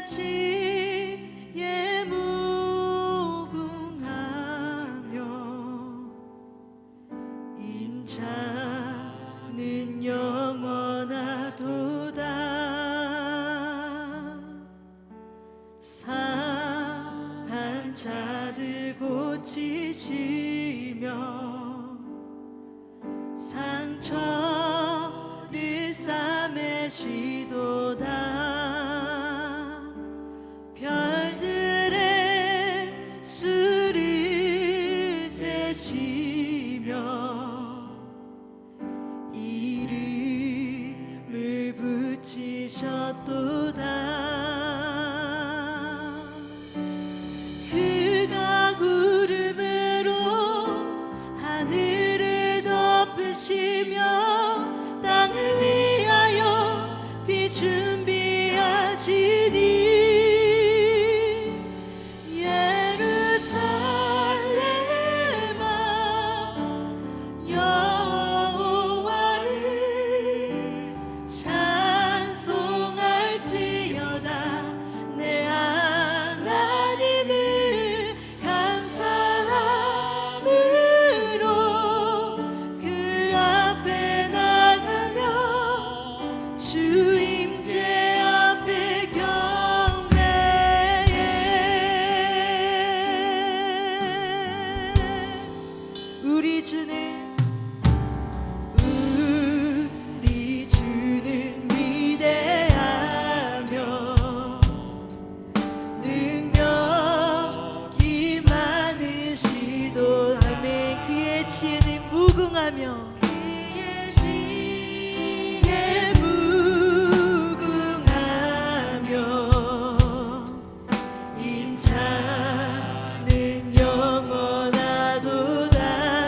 지혜 무궁하며 인자는 영원하도다. 상한 자들 고치시며 상처를 싸매시도다. 별들의 수를 세시며 이름을 붙이셨도다. 그가 구름으로 하늘을 덮으시며 땅을 위하여 비 준비하시니 우리 주는 위대하며 능력이 많으시도 아멘. 그의 지혜는 무궁하며 인자는 영원하도다.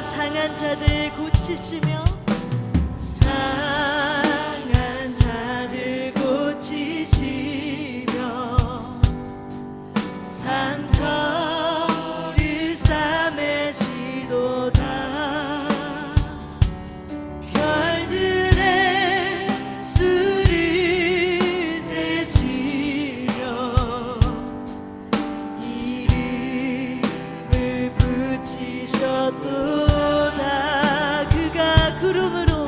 상한 자들 고치시며 상한 자들 고치시며 상처를 싸매시도다. 별들의 수를 세시며 이름을 붙이셨도다. 구름으로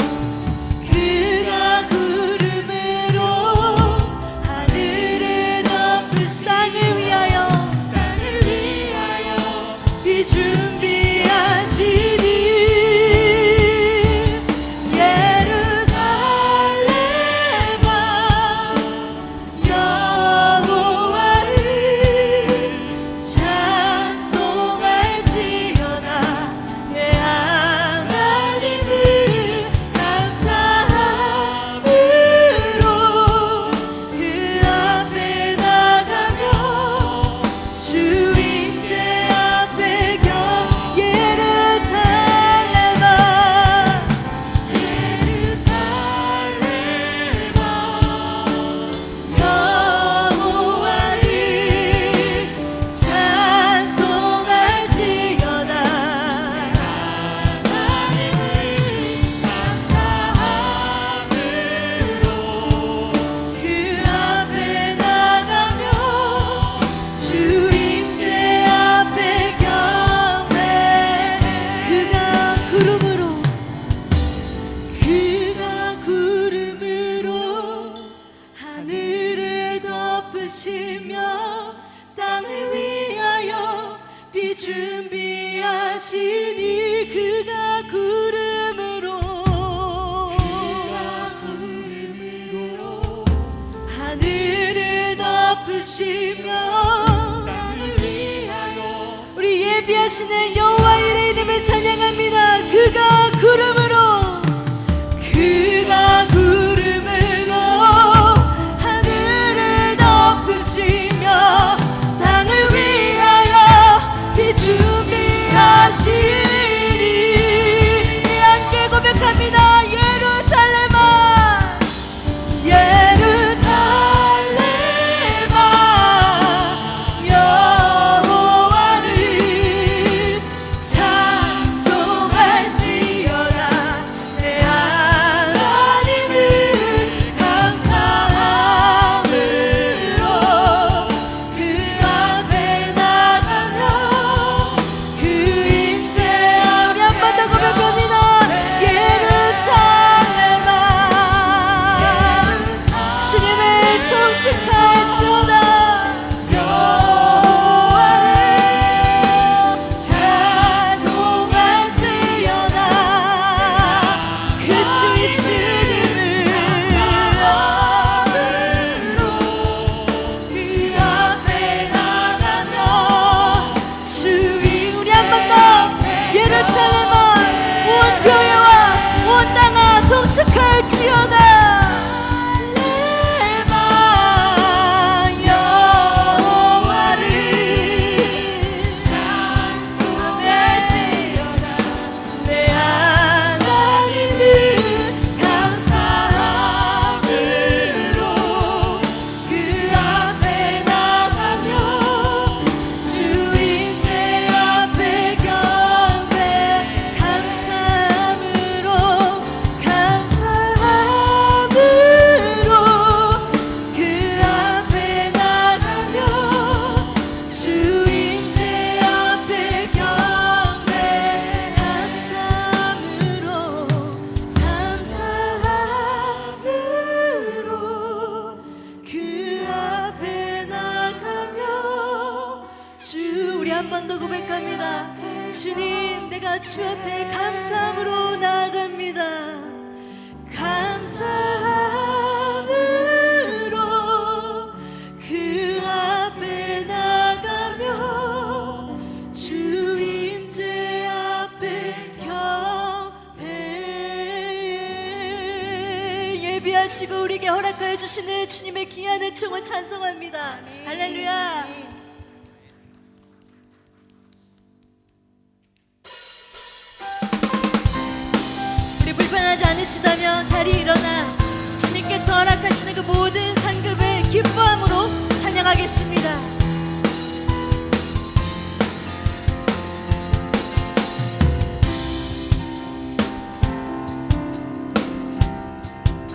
하늘을 덮으시 땅을 위하여 비 준비하시니 예루살렘아 여호와를 찬송할지어다. 내 땅을 위하여 비 준비하시니 그가 구름으로 하늘을 덮으시며 땅을 위하여 우리 예비하시는 여호와 이의 이름을 찬양합니다. 그가 구름으로 하늘을 덮으시며 땅을 위하여 비 준비하시니 함께 고백합니다. 예루살렘아 여호와를 찬송할지어다. 아멘 송축할지어다 한 번 더 고백합니다. 주님, 내가 주 앞에 감사함으로 나아갑니다. 감사함으로 그 앞에 나가며 주 임재 앞에 경배해. 예비하시고 우리에게 허락하여 주시는 주님의 귀한 은총을 찬송합니다. 할렐루야. 불편하지 않으시다면 자리에 일어나 주님께서 허락하시는 그 모든 상급을 기뻐함으로 찬양하겠습니다.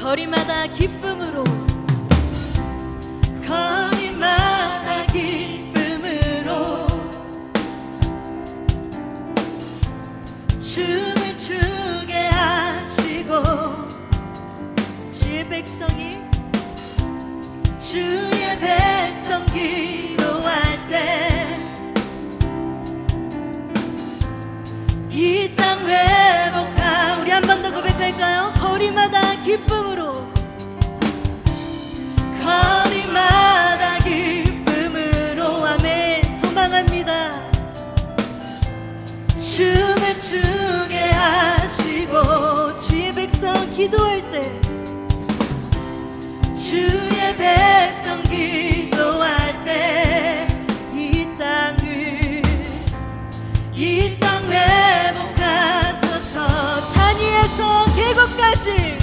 거리마다 기쁨으로 거리마다 기쁨으로 춤을 추게 하시고 주의 백성이 주의 백성 기도할 때 이 땅 회복하. 우리 한 번 더 고백할까요? 거리마다 기쁨으로 거리마다 기쁨으로 아멘. 소망합니다. 춤을 추게 하시고 주의 백성 기도할 때 주의 백성 기도할 때 이 땅 회복하소서. 산 위에서 계곡까지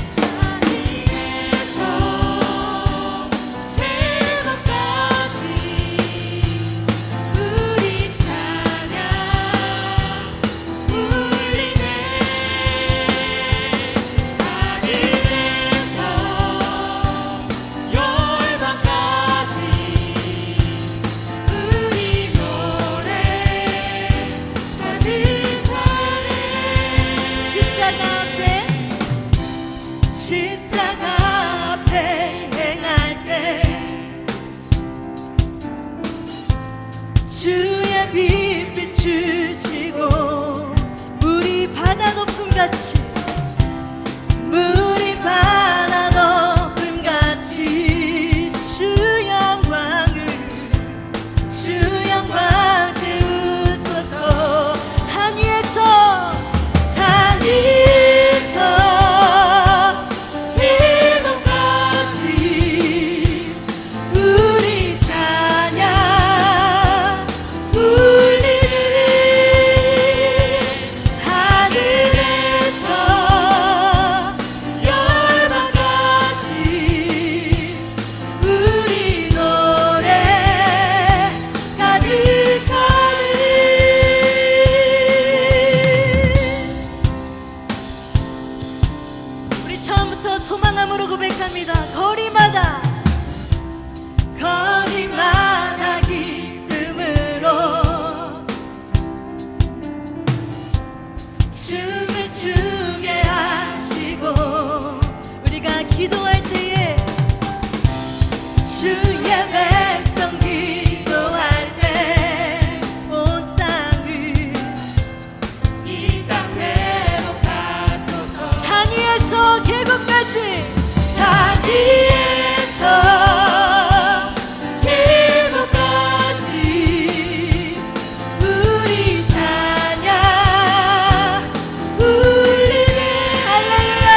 주의 백성 기도할 때 온 땅을 이 땅 회복하소서. 산 위에서 계곡까지 산 위에서 계곡까지 우리 찬양 울리네. 할렐루야.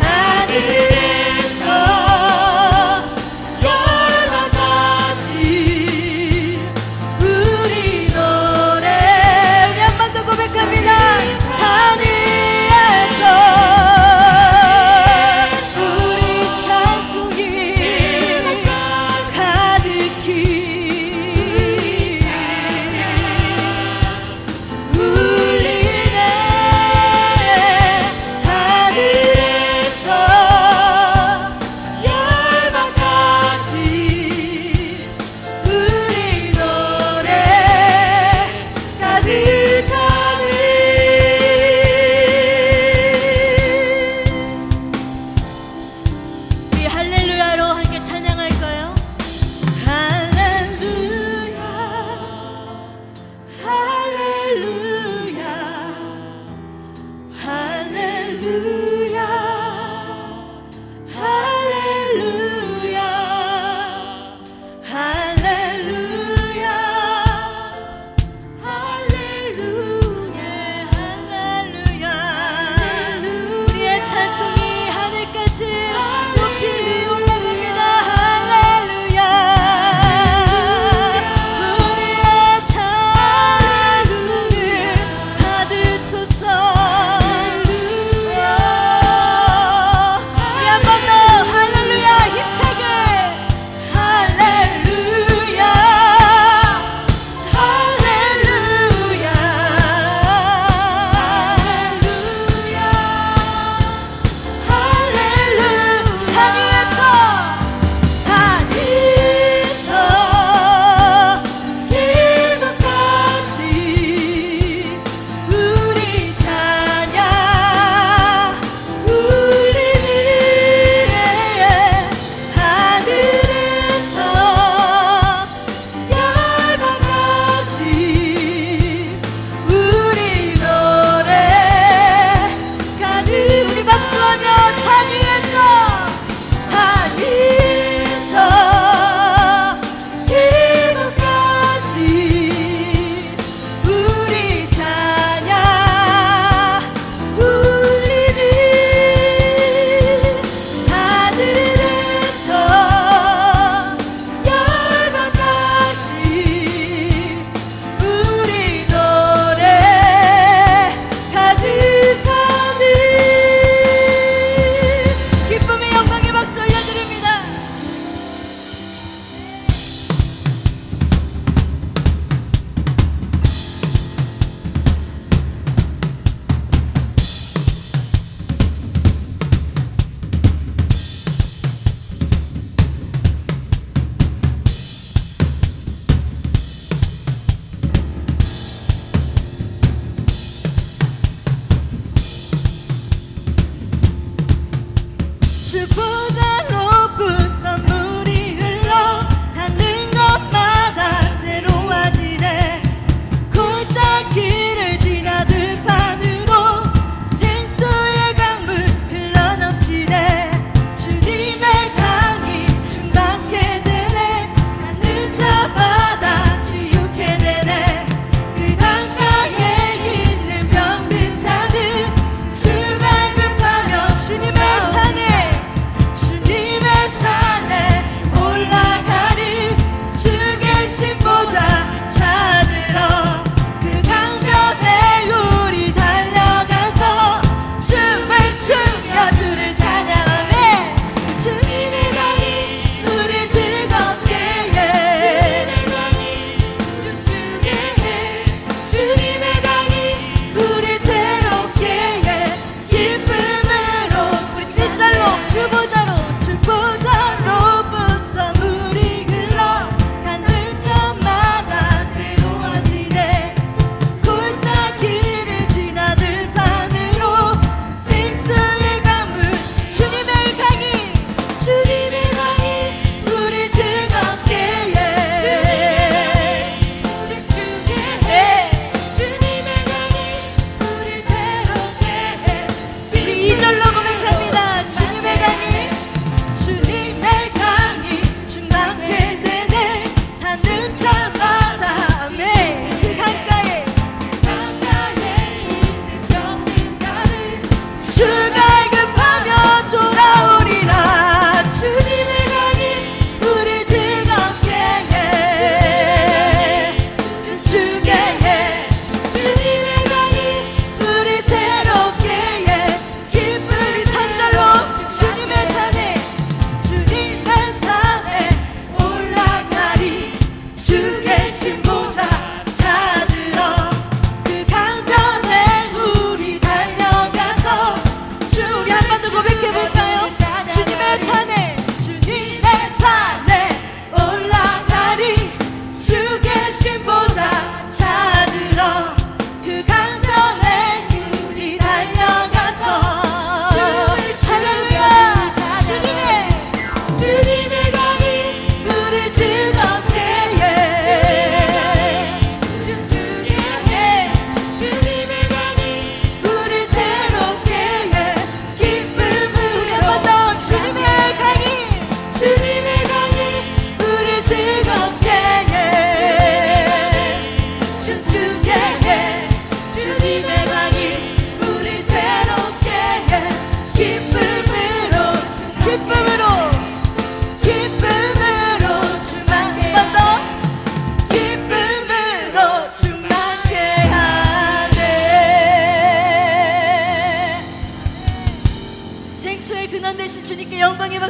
하늘에서 열방을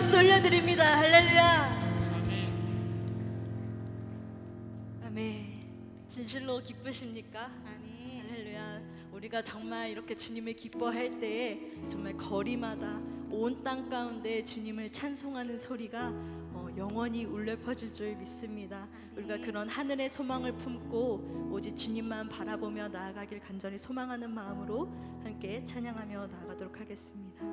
박수 올려드립니다. 할렐루야. 아멘. 진실로 기쁘십니까? 아멘. 할렐루야. 우리가 정말 이렇게 주님을 기뻐할 때에 정말 거리마다 온 땅 가운데 주님을 찬송하는 소리가 영원히 울려 퍼질 줄 믿습니다. 우리가 그런 하늘의 소망을 품고 오직 주님만 바라보며 나아가길 간절히 소망하는 마음으로 함께 찬양하며 나아가도록 하겠습니다.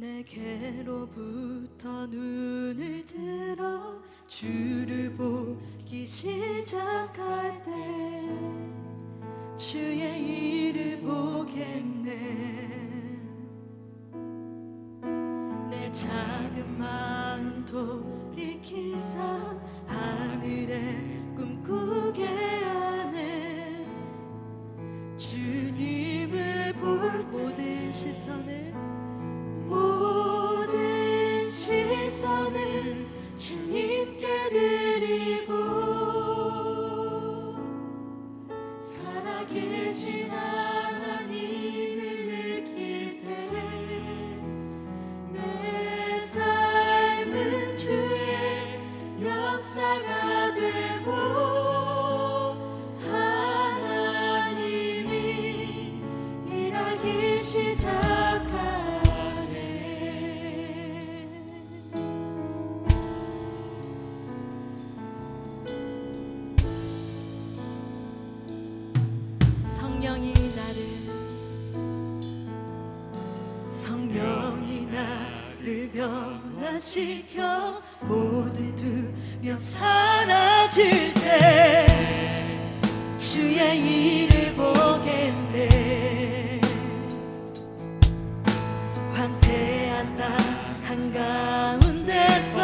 내게로부터 눈을 들어 주를 보기 시작할 때 주의 일을 보겠네. 내 작은 마음 돌이키사 하늘에 꿈꾸게 하네. 주님을 볼 모든 시선을 주님께 드리고 살아계신 하나님을 느낄 때 내 삶은 주의 역사가 되고 하나님이 일하기 시작하네. 성령이 나를 변화시켜 모든 두려움 사라질 때 주의 일을 보겠네. 황폐한 땅 한가운데서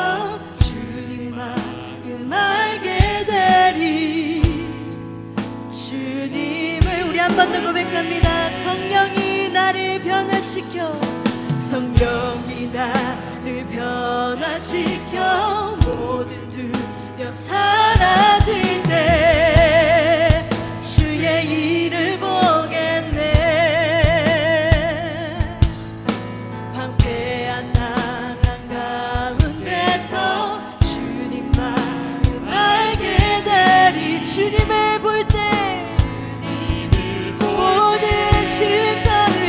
주님 마음 알게 되리. 주님을 우리 한 번 더 고백합니다. 성령이 나를 변화시켜 성령이 나를 변화시켜 모든 두려움 사라질 때 주의 일을 보겠네. 황폐한 땅 한가운데서 주님 마음 알게 되리. 주님을 볼 때 모든 시선을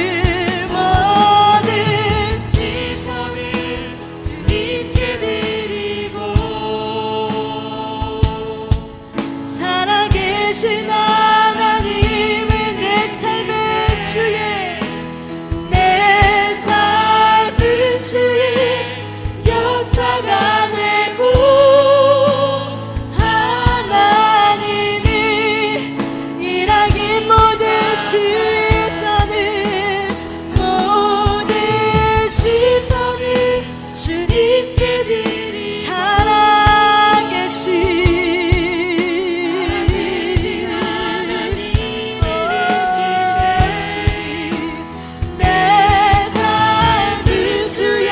주님께 드리고 살아계신 하나님을 내 삶의 주의 역사가 되고 하나님이 일하기 모든 시선을 주님께 드리. 살아계신 내 삶은 주의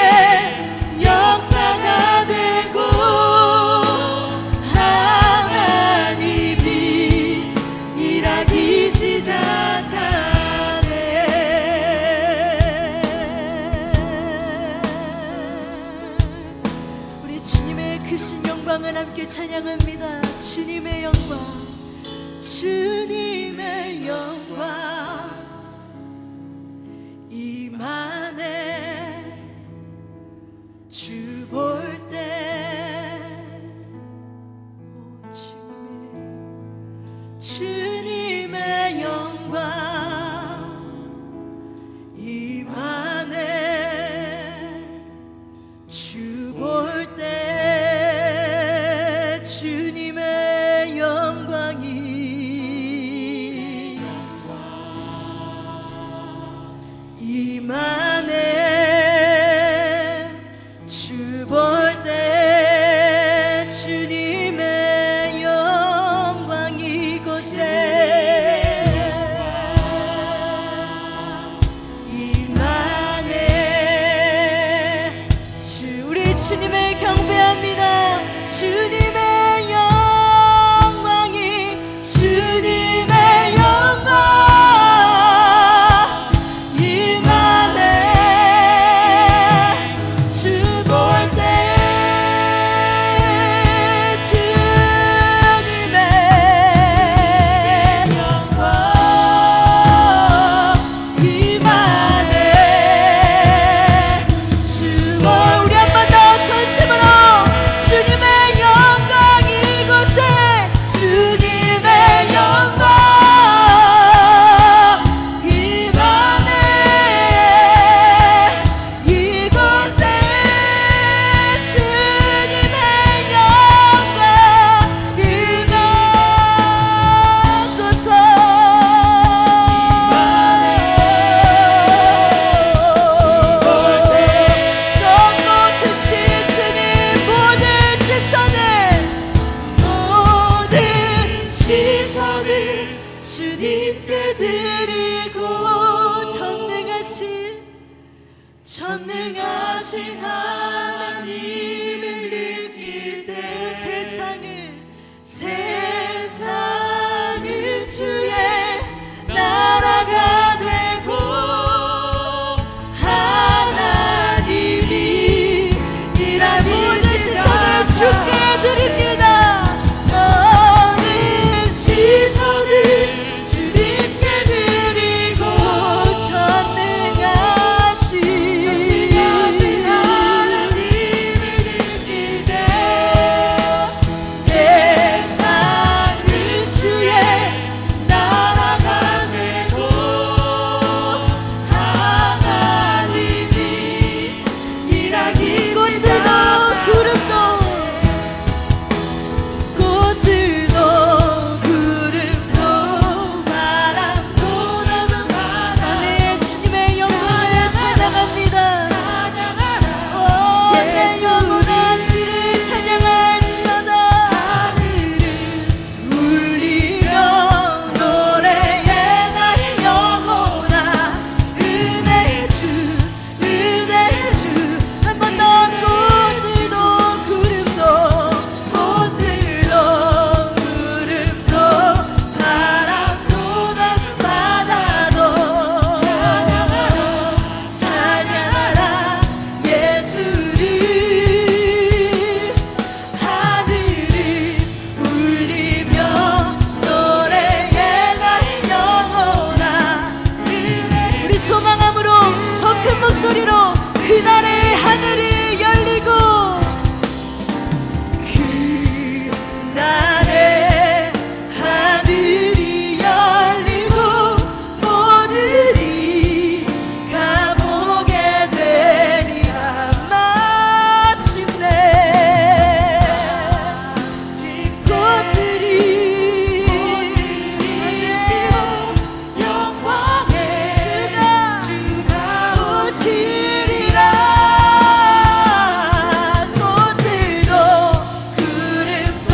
역사가 되고 하나님이 일하기 시작하네. 우리 주님의 크신 영광을 함께 찬양합니다. 주님의 영광, 주님의 영광 임하네. 주 볼 때 주님의 영광 임하네. 주 볼 때 주님의 영광이 임하네. 주 볼 때 주님의 영광 이곳에 주님께 드리고 전능하신 하나님을 느낄 때 세상은 주의 나라가 되고 하나님이 이라 모든 시선을 주께 드립니다. 모든 시선을 주님께 드리고 전능하신 하나님을 느낄 때 세상은 주의 나라가 되고 하나님이 일하기 꽃들도 구름도 바람도 나는 바람에 주님의 영광을 찬양합니다. 내 영혼아 주를 찬양할지어다. 울리며 노래해 나의 영혼아 은혜의 주 한 번 더 꽃들도 구름도 바람도 난 바다도 찬양하라 예수를. 하늘이 울리며 노래해 나의 영혼아 우리 소망함으로 더 큰 목소리로 그날의 하늘이 열리고 그날의 하늘이 열리고 모두리 가보게 되리라. 마침내 꽃들이 영광의 주가 오시리라. 꽃들도 구름도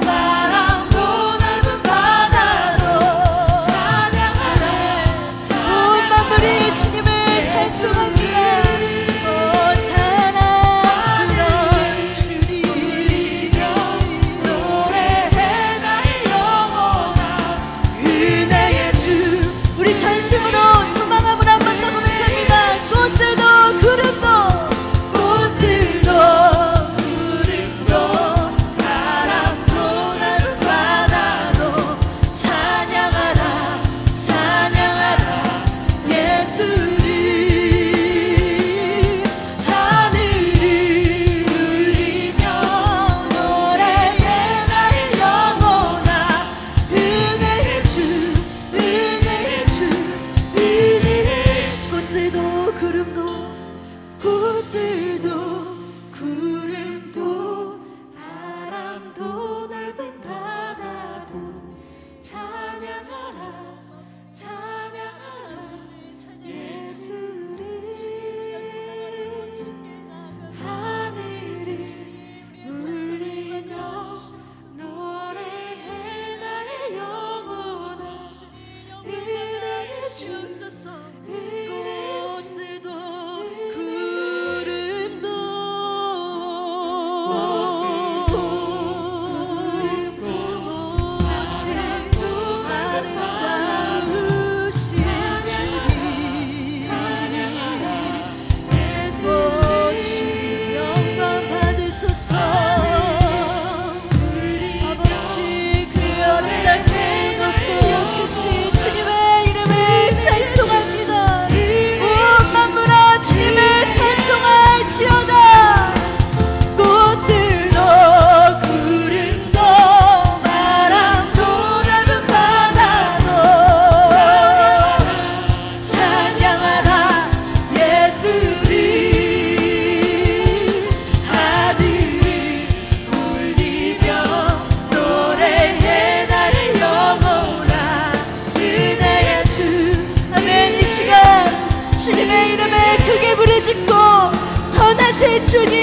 바람도 넓은 바다도 온 만물이 주님을 찬송합니다. 사랑스러운 주님 노래해 나의 영혼아 은혜의 주. 우리 전심으로 소망함을 한 번 더 고백합니다. 꽃들도 구름도 바람도 넓은 바다도 찬양하라 예수를. 하늘을 울리며 노래해 나의 영혼아 은혜의 주 꽃들도 바람도 넓은 바다도 찬양하라 예수를. 하늘을 울리며 노래해 나의 영혼아 은혜의 주. 꽃들도 구름도 아름다우신 주님 영광 받으소서. 아버지 그 아름답고 높고 크신 주님의 이름을 찬송합니다. 온 만물아 주님을 찬송할지어다. 꽃들도 구름도 바람도 넓은 바다도 찬양하라 예수를. 하늘이 울리며 노래해 나의 영혼아 은혜의 주. 아멘. 이 시간 주님의 이름에 크게 부르짖고 선하신 주님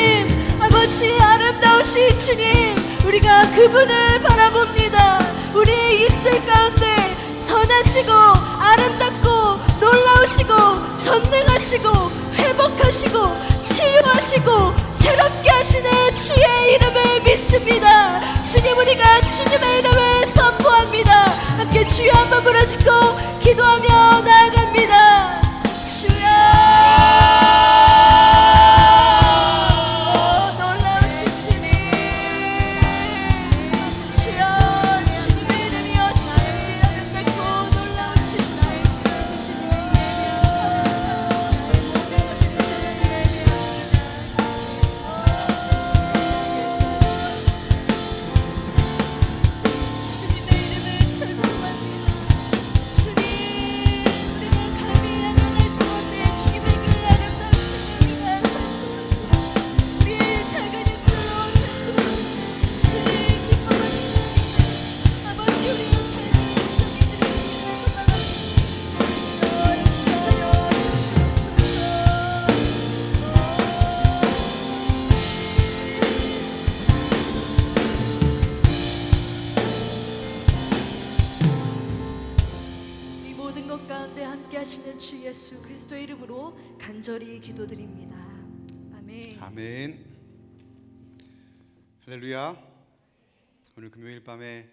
아버지 아름다우신 주님 우리가 그분을 바라봅니다. 우리의 일생 가운데 선하시고 아름답고 놀라우시고 전능하시고 회복하시고 치유하시고 새롭게 하시는 주의 이름을 믿습니다. 주님, 우리가 주님의 이름을 선포합니다. 함께 주여 한번 부르짖고 기도하며 나아갑니다. 주여, 놀라우신 주님, 주여, 주님의 이름이 어찌 아름답고 놀라우신 주님. 주님의 이름을 찬송합니다. 주님, 우리가 감히 양현할 수 없는 주님의 그 아름다우신 우리가 찬송합니다. 우리의 작은 입술로 찬송합니다. 주님, 기뻐하는 주님, 아버지, 우리의 삶이 인정이들을 지내서 나갑니다. 주여, 역사하여 주시옵소서. 이 모든 것 가운데 함께 하시는 주 예수 그리스도의 이름으로 간절히 기도드립니다. 아멘. 아멘. 할렐루야. 오늘 금요일 밤에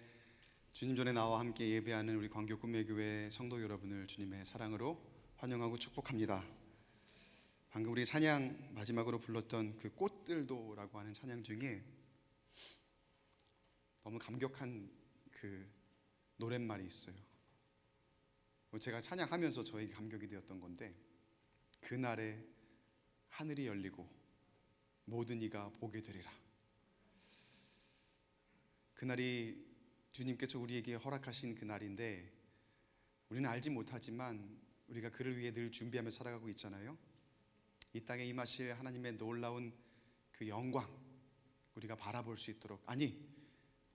주님 전에 나와 함께 예배하는 우리 광교 꿈의교회 성도 여러분을 주님의 사랑으로 환영하고 축복합니다. 방금 우리 찬양 마지막으로 불렀던 그 꽃들도라고 하는 찬양 중에 너무 감격한 그 노랫말이 있어요. 제가 찬양하면서 저에게 감격이 되었던 건데, 그날에 하늘이 열리고 모든 이가 보게 되리라. 그날이 주님께서 우리에게 허락하신 그날인데, 우리는 알지 못하지만 우리가 그를 위해 늘 준비하며 살아가고 있잖아요. 이 땅에 임하실 하나님의 놀라운 그 영광 우리가 바라볼 수 있도록, 아니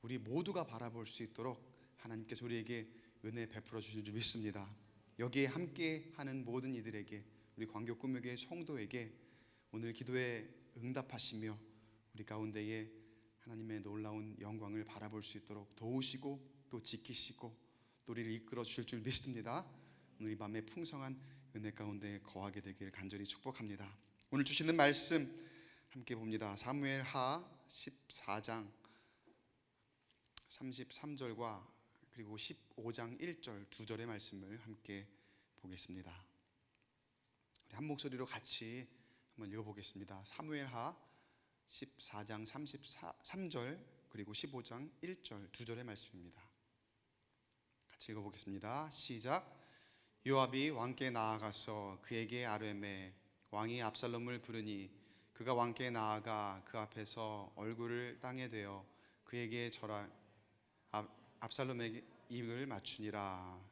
우리 모두가 바라볼 수 있도록 하나님께서 우리에게 은혜 베풀어 주신 줄 믿습니다. 여기에 함께하는 모든 이들에게, 우리 광교 꿈의교회 성도에게 오늘 기도에 응답하시며 우리 가운데에 하나님의 놀라운 영광을 바라볼 수 있도록 도우시고 또 지키시고 또 우리를 이끌어 주실 줄 믿습니다. 오늘 이 밤에 풍성한 은혜 가운데 거하게 되기를 간절히 축복합니다. 오늘 주시는 말씀 함께 봅니다. 사무엘하 14장 33절과 그리고 15장 1절 두 절의 말씀을 함께 보겠습니다. 우리 한 목소리로 같이 한번 읽어보겠습니다. 사무엘하 14장 33절 그리고 15장 1절 두 절의 말씀입니다. 같이 읽어보겠습니다. 시작. 요압이 왕께 나아가서 그에게 아뢰매 왕이 압살롬을 부르니 그가 왕께 나아가 그 앞에서 얼굴을 땅에 대어 그에게 절하 압살롬에게 입을 맞추니라.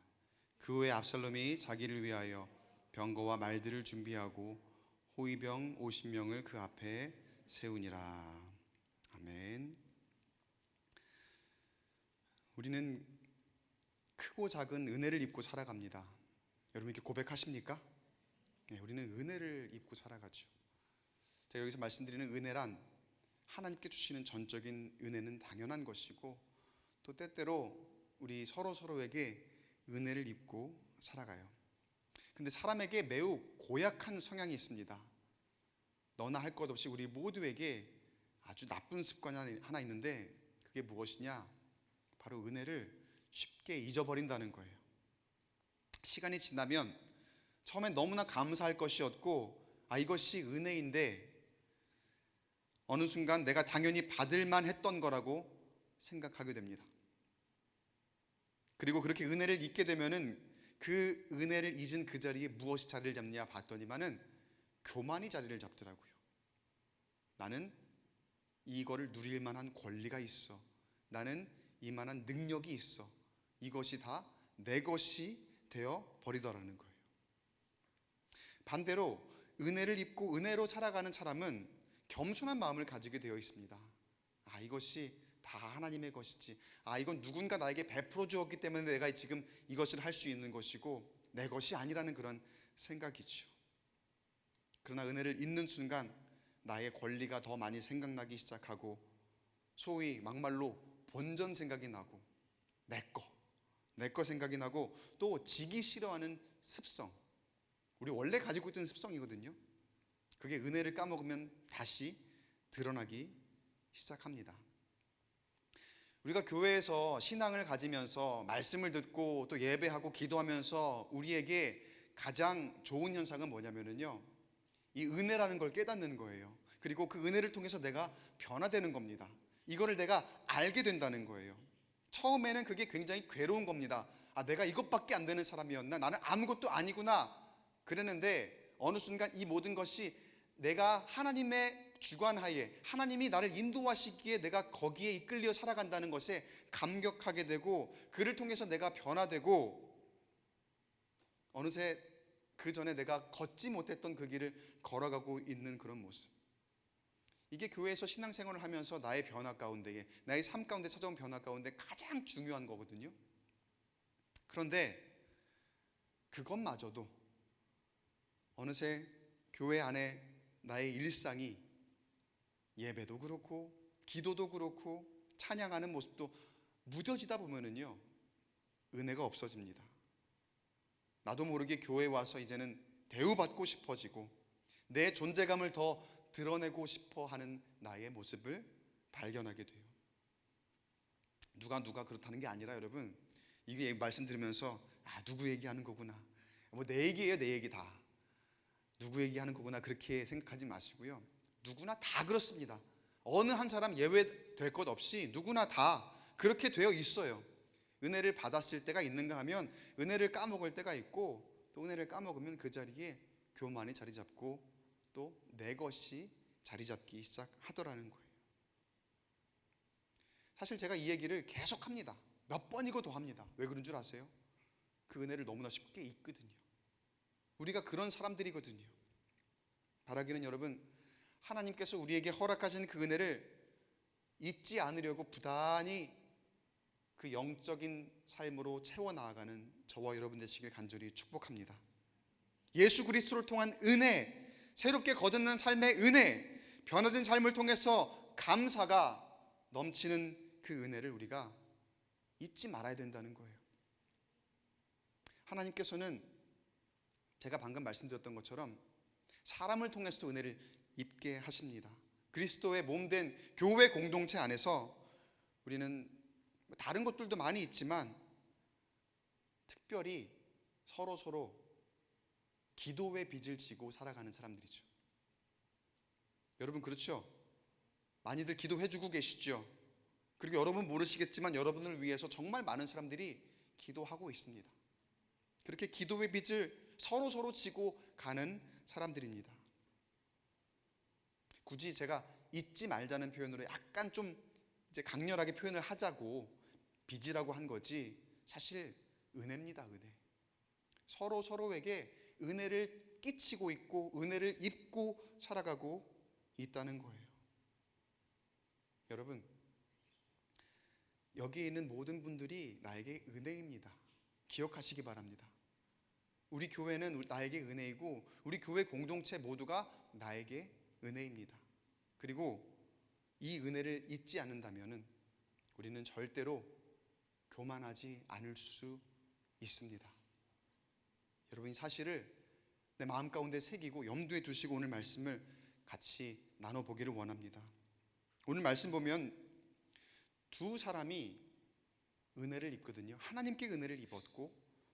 그 후에 압살롬이 자기를 위하여 병거와 말들을 준비하고 호위병 50명을 그 앞에 세우니라. 아멘. 우리는 크고 작은 은혜를 입고 살아갑니다. 여러분 이렇게 고백하십니까? 네, 우리는 은혜를 입고 살아가죠. 제가 여기서 말씀드리는 은혜란 하나님께 주시는 전적인 은혜는 당연한 것이고, 또 때때로 우리 서로에게 은혜를 입고 살아가요. 근데 사람에게 매우 고약한 성향이 있습니다. 너나 할 것 없이 우리 모두에게 아주 나쁜 습관이 하나 있는데, 그게 무엇이냐? 바로 은혜를 쉽게 잊어버린다는 거예요. 시간이 지나면 처음엔 너무나 감사할 것이었고, 이것이 은혜인데 어느 순간 내가 당연히 받을만 했던 거라고 생각하게 됩니다. 그리고 그렇게 은혜를 잊게 되면은 그 은혜를 잊은 그 자리에 무엇이 자리를 잡냐 봤더니만은 교만이 자리를 잡더라고요. 나는 이거를 누릴 만한 권리가 있어. 나는 이만한 능력이 있어. 이것이 다 내 것이 되어 버리더라는 거예요. 반대로 은혜를 입고 은혜로 살아가는 사람은 겸손한 마음을 가지게 되어 있습니다. 이것이 다 하나님의 것이지, 이건 누군가 나에게 베풀어 주었기 때문에 내가 지금 이것을 할 수 있는 것이고 내 것이 아니라는 그런 생각이죠. 그러나 은혜를 잊는 순간 나의 권리가 더 많이 생각나기 시작하고, 소위 막말로 본전 생각이 나고, 내 거 생각이 나고 또 지기 싫어하는 습성. 우리 원래 가지고 있던 습성이거든요. 그게 은혜를 까먹으면 다시 드러나기 시작합니다. 우리가 교회에서 신앙을 가지면서 말씀을 듣고 또 예배하고 기도하면서 우리에게 가장 좋은 현상은 뭐냐면요, 이 은혜라는 걸 깨닫는 거예요. 그리고 그 은혜를 통해서 내가 변화되는 겁니다. 이거를 내가 알게 된다는 거예요. 처음에는 그게 굉장히 괴로운 겁니다. 아, 내가 이것밖에 안 되는 사람이었나? 나는 아무것도 아니구나. 그랬는데 어느 순간 이 모든 것이 내가 하나님의 주관하에, 하나님이 나를 인도하시기에 내가 거기에 이끌려 살아간다는 것에 감격하게 되고, 그를 통해서 내가 변화되고, 어느새 그 전에 내가 걷지 못했던 그 길을 걸어가고 있는 그런 모습. 이게 교회에서 신앙생활을 하면서 나의 변화 가운데에, 나의 삶 가운데 찾아온 변화 가운데 가장 중요한 거거든요. 그런데 그것마저도 어느새 교회 안에 나의 일상이, 예배도 그렇고 기도도 그렇고 찬양하는 모습도 무뎌지다 보면은요, 은혜가 없어집니다. 나도 모르게 교회에 와서 이제는 대우받고 싶어지고 내 존재감을 더 드러내고 싶어 하는 나의 모습을 발견하게 돼요. 누가 그렇다는 게 아니라, 여러분, 이게 말씀 들으면서 누구 얘기하는 거구나, 뭐 내 얘기예요, 내 얘기 다 누구 얘기하는 거구나, 그렇게 생각하지 마시고요. 누구나 다 그렇습니다. 어느 한 사람 예외될 것 없이 누구나 다 그렇게 되어 있어요. 은혜를 받았을 때가 있는가 하면 은혜를 까먹을 때가 있고, 또 은혜를 까먹으면 그 자리에 교만이 자리 잡고 또 내 것이 자리 잡기 시작하더라는 거예요. 사실 제가 이 얘기를 계속 합니다. 몇 번이고 더 합니다. 왜 그런 줄 아세요? 그 은혜를 너무나 쉽게 잊거든요. 우리가 그런 사람들이거든요. 바라기는, 여러분, 하나님께서 우리에게 허락하신 그 은혜를 잊지 않으려고 부단히 그 영적인 삶으로 채워나가는 저와 여러분 되시길 간절히 축복합니다. 예수 그리스도를 통한 은혜, 새롭게 거듭난 삶의 은혜, 변화된 삶을 통해서 감사가 넘치는 그 은혜를 우리가 잊지 말아야 된다는 거예요. 하나님께서는 제가 방금 말씀드렸던 것처럼 사람을 통해서도 은혜를 입게 하십니다. 그리스도의 몸된 교회 공동체 안에서 우리는 다른 것들도 많이 있지만 특별히 서로 기도의 빚을 지고 살아가는 사람들이죠. 여러분, 그렇죠? 많이들 기도해주고 계시죠? 그리고 여러분 모르시겠지만 여러분을 위해서 정말 많은 사람들이 기도하고 있습니다. 그렇게 기도의 빚을 서로 지고 가는 사람들입니다. 굳이 제가 잊지 말자는 표현으로 약간 좀 이제 강렬하게 표현을 하자고 빚이라고 한 거지, 사실 은혜입니다. 은혜. 서로에게 은혜를 끼치고 있고 은혜를 입고 살아가고 있다는 거예요. 여러분, 여기 있는 모든 분들이 나에게 은혜입니다. 기억하시기 바랍니다. 우리 교회는 나에게 은혜이고 우리 교회 공동체 모두가 나에게 은혜입니다. 그리고 이 은혜를 잊지 않는다면 우리는 절대로 교만하지 않을 수 있습니다. 여러분, 이 사실을 내 마음 가운데 새기고 염두에 두시고 오늘 말씀을 같이 나눠보기를 원합니다. 오늘 말씀 보면 두 사람이 은혜를 입거든요. 하나님께 은혜를 입었고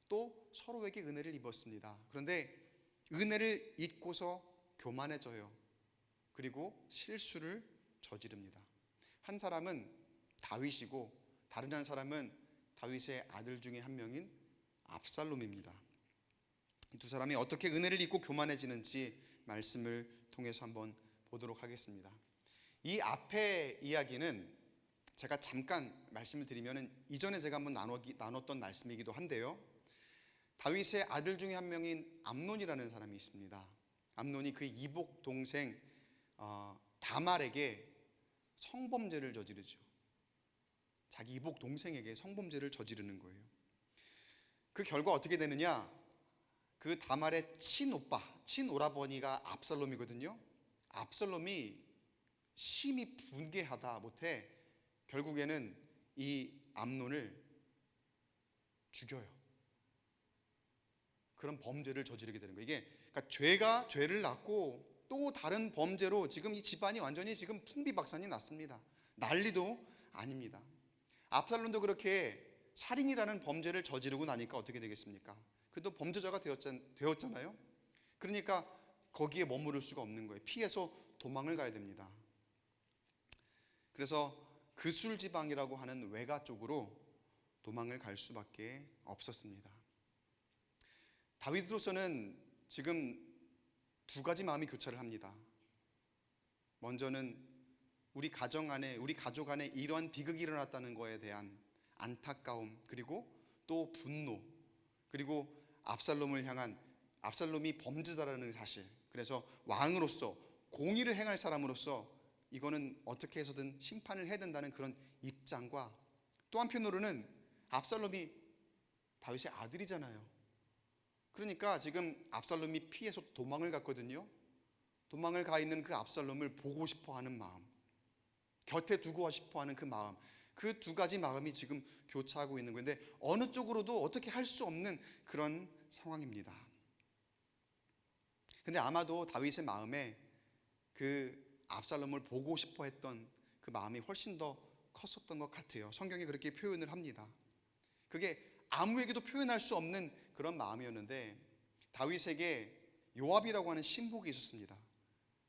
또 서로에게 은혜를 입었습니다. 그런데 은혜를 잊고서 교만해져요. 그리고 실수를 저지릅니다. 한 사람은 다윗이고 다른 한 사람은 다윗의 아들 중에 한 명인 압살롬입니다. 이 두 사람이 어떻게 은혜를 잊고 교만해지는지 말씀을 통해서 한번 보도록 하겠습니다. 이 앞의 이야기는 제가 잠깐 말씀을 드리면 이전에 제가 한번 나눴던 말씀이기도 한데요. 다윗의 아들 중에 한 명인 암논이라는 사람이 있습니다. 암논이 그의 이복 동생 다말에게 성범죄를 저지르죠. 자기 이복 동생에게 성범죄를 저지르는 거예요. 그 결과 어떻게 되느냐? 그 다말의 친오라버니가 압살롬이거든요. 압살롬이 심히 분개하다 못해 결국에는 이 암논을 죽여요. 그런 범죄를 저지르게 되는 거예요. 이게 그러니까 죄가 죄를 낳고 또 다른 범죄로 지금 이 집안이 완전히 지금 풍비박산이 났습니다. 난리도 아닙니다. 압살롬도 그렇게 살인이라는 범죄를 저지르고 나니까 어떻게 되겠습니까? 그래도 범죄자가 되었잖아요. 그러니까 거기에 머무를 수가 없는 거예요. 피해서 도망을 가야 됩니다. 그래서 그술지방이라고 하는 외가 쪽으로 도망을 갈 수밖에 없었습니다. 다윗으로서는 지금 두 가지 마음이 교차를 합니다. 먼저는 우리 가정 안에, 우리 가족 안에 이러한 비극이 일어났다는 거에 대한 안타까움, 그리고 또 분노, 그리고 압살롬을 향한, 압살롬이 범죄자라는 사실, 그래서 왕으로서 공의를 행할 사람으로서 이거는 어떻게 해서든 심판을 해야 된다는 그런 입장과, 또 한편으로는 압살롬이 다윗의 아들이잖아요. 그러니까 지금 압살롬이 피해서 도망을 갔거든요. 도망을 가 있는 그 압살롬을 보고 싶어 하는 마음, 곁에 두고 싶어 하는 그 마음, 그 두 가지 마음이 지금 교차하고 있는 건데 어느 쪽으로도 어떻게 할 수 없는 그런 상황입니다. 근데 아마도 다윗의 마음에 그 압살롬을 보고 싶어 했던 그 마음이 훨씬 더 컸었던 것 같아요. 성경이 그렇게 표현을 합니다. 그게 아무에게도 표현할 수 없는 그런 마음이었는데 다윗에게 요압이라고 하는 신복이 있었습니다.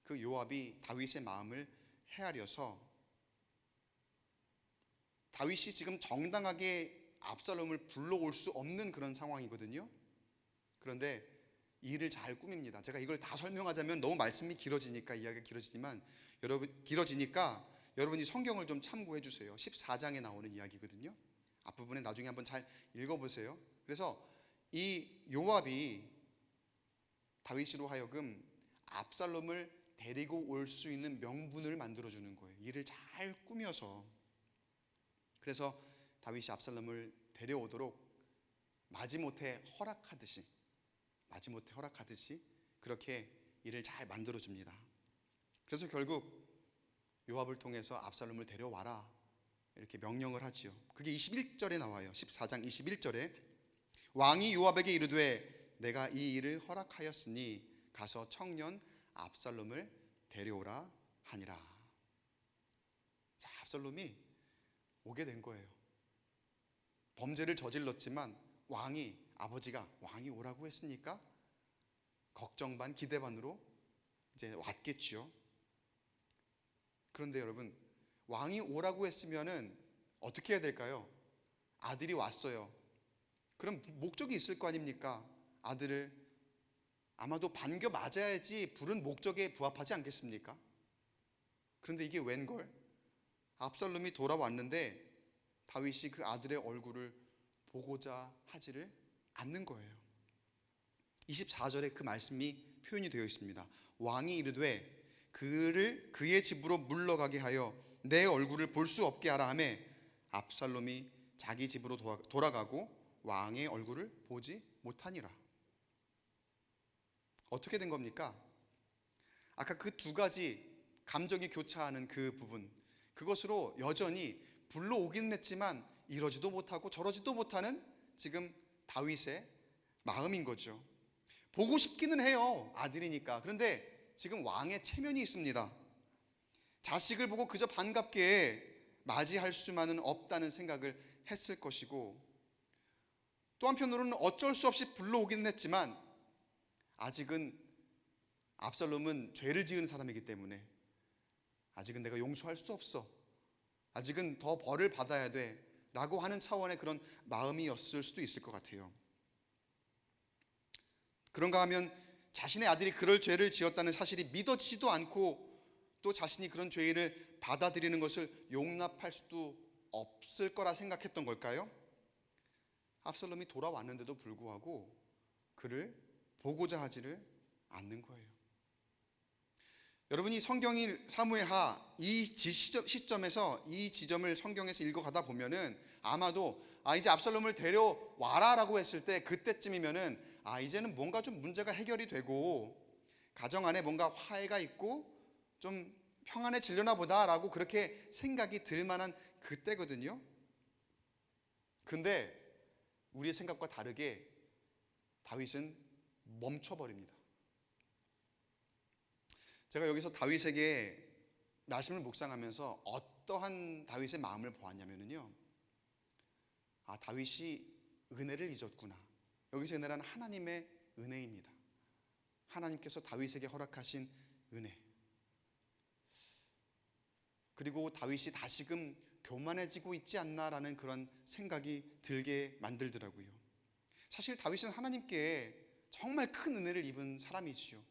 그 요압이 다윗의 마음을 헤아려서 다윗이 지금 정당하게 압살롬을 불러올 수 없는 그런 상황이거든요. 그런데 이 일을 잘 꾸밉니다. 제가 이걸 다 설명하자면 너무 말씀이 길어지니까, 이야기가 길어지지만 여러분이 성경을 좀 참고해 주세요. 14장에 나오는 이야기거든요. 앞부분에 나중에 한번 잘 읽어보세요. 그래서 이 요압이 다윗으로 하여금 압살롬을 데리고 올 수 있는 명분을 만들어주는 거예요. 이를 잘 꾸며서. 그래서 다윗이 압살롬을 데려오도록 마지못해 허락하듯이 그렇게 일을 잘 만들어줍니다. 그래서 결국 요압을 통해서 압살롬을 데려와라 이렇게 명령을 하지요. 그게 21절에 나와요. 14장 21절에 왕이 요압에게 이르되 내가 이 일을 허락하였으니 가서 청년 압살롬을 데려오라 하니라. 자, 압살롬이 오게 된 거예요. 범죄를 저질렀지만 아버지가 왕이 오라고 했으니까 걱정 반 기대 반으로 이제 왔겠죠. 그런데 여러분, 왕이 오라고 했으면은 어떻게 해야 될까요? 아들이 왔어요. 그럼 목적이 있을 거 아닙니까? 아들을 아마도 반겨 맞아야지 부른 목적에 부합하지 않겠습니까? 그런데 이게 웬걸? 압살롬이 돌아왔는데 다윗이 그 아들의 얼굴을 보고자 하지를 않는 거예요. 24절에 그 말씀이 표현이 되어 있습니다. 왕이 이르되 그의 집으로 물러가게 하여 내 얼굴을 볼 수 없게 하라 하매 압살롬이 자기 집으로 돌아가고 왕의 얼굴을 보지 못하니라. 어떻게 된 겁니까? 아까 그 두 가지 감정이 교차하는 그 부분, 그것으로 여전히 불러오기는 했지만 이러지도 못하고 저러지도 못하는 지금 다윗의 마음인 거죠. 보고 싶기는 해요, 아들이니까. 그런데 지금 왕의 체면이 있습니다. 자식을 보고 그저 반갑게 맞이할 수만은 없다는 생각을 했을 것이고, 또 한편으로는 어쩔 수 없이 불러오기는 했지만 아직은 압살롬은 죄를 지은 사람이기 때문에 아직은 내가 용서할 수 없어, 아직은 더 벌을 받아야 돼 라고 하는 차원의 그런 마음이었을 수도 있을 것 같아요. 그런가 하면 자신의 아들이 그럴 죄를 지었다는 사실이 믿어지지도 않고 또 자신이 그런 죄를 받아들이는 것을 용납할 수도 없을 거라 생각했던 걸까요? 압살롬이 돌아왔는데도 불구하고 그를 보고자 하지를 않는 거예요. 여러분이 성경이 사무엘하 이 시점에서 이 지점을 성경에서 읽어가다 보면은 아마도 이제 압살롬을 데려와라라고 했을 때 그때쯤이면은 이제는 뭔가 좀 문제가 해결이 되고 가정 안에 뭔가 화해가 있고 좀 평안해지려나 보다라고 그렇게 생각이 들 만한 그때거든요. 근데 우리의 생각과 다르게 다윗은 멈춰버립니다. 제가 여기서 다윗에게 말씀을 묵상하면서 어떠한 다윗의 마음을 보았냐면요, 다윗이 은혜를 잊었구나. 여기서 은혜란 하나님의 은혜입니다. 하나님께서 다윗에게 허락하신 은혜. 그리고 다윗이 다시금 교만해지고 있지 않나라는 그런 생각이 들게 만들더라고요. 사실 다윗은 하나님께 정말 큰 은혜를 입은 사람이지요.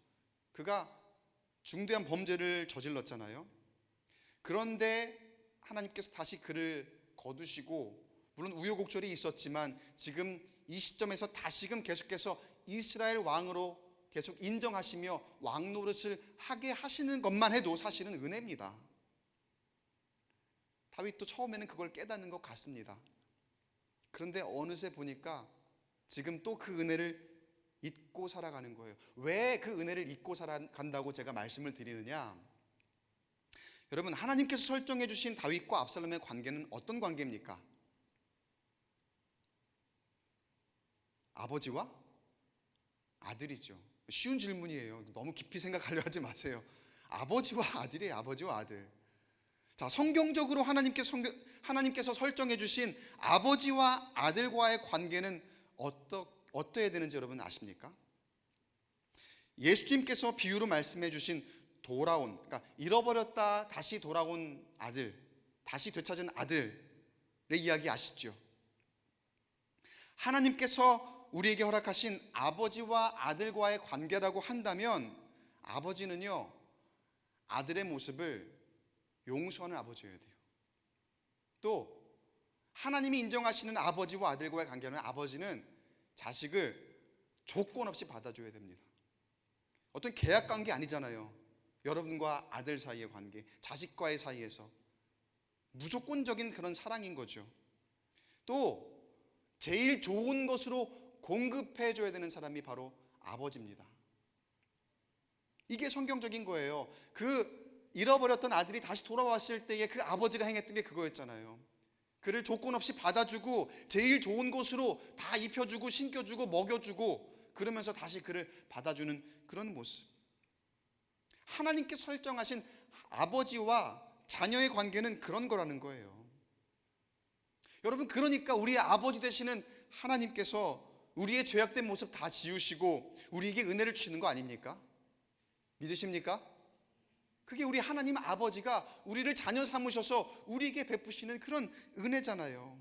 그가 중대한 범죄를 저질렀잖아요. 그런데 하나님께서 다시 그를 거두시고, 물론 우여곡절이 있었지만 지금 이 시점에서 다시금 계속해서 이스라엘 왕으로 계속 인정하시며 왕 노릇을 하게 하시는 것만 해도 사실은 은혜입니다. 다윗도 처음에는 그걸 깨닫는 것 같습니다. 그런데 어느새 보니까 지금 또 그 은혜를 잊고 살아가는 거예요. 왜 그 은혜를 잊고 살아간다고 제가 말씀을 드리느냐? 여러분, 하나님께서 설정해 주신 다윗과 압살롬의 관계는 어떤 관계입니까? 아버지와 아들이죠. 쉬운 질문이에요. 너무 깊이 생각하려 하지 마세요. 아버지와 아들이에요. 아버지와 아들. 자, 성경적으로 하나님께서 설정해 주신 아버지와 아들과의 관계는 어떠해야 되는지 여러분 아십니까? 예수님께서 비유로 말씀해 주신 돌아온, 그러니까 잃어버렸다 다시 돌아온 아들, 다시 되찾은 아들의 이야기 아시죠? 하나님께서 우리에게 허락하신 아버지와 아들과의 관계라고 한다면, 아버지는요, 아들의 모습을 용서하는 아버지여야 돼요. 또 하나님이 인정하시는 아버지와 아들과의 관계는, 아버지는 자식을 조건 없이 받아줘야 됩니다. 어떤 계약 관계 아니잖아요. 여러분과 아들 사이의 관계, 자식과의 사이에서 무조건적인 그런 사랑인 거죠. 또 제일 좋은 것으로 공급해 줘야 되는 사람이 바로 아버지입니다. 이게 성경적인 거예요. 그 잃어버렸던 아들이 다시 돌아왔을 때에 그 아버지가 행했던 게 그거였잖아요. 그를 조건 없이 받아주고 제일 좋은 곳으로 다 입혀주고 신겨주고 먹여주고, 그러면서 다시 그를 받아주는 그런 모습. 하나님께 설정하신 아버지와 자녀의 관계는 그런 거라는 거예요. 여러분, 그러니까 우리의 아버지 되시는 하나님께서 우리의 죄악된 모습 다 지우시고 우리에게 은혜를 주시는 거 아닙니까? 믿으십니까? 그게 우리 하나님 아버지가 우리를 자녀 삼으셔서 우리에게 베푸시는 그런 은혜잖아요.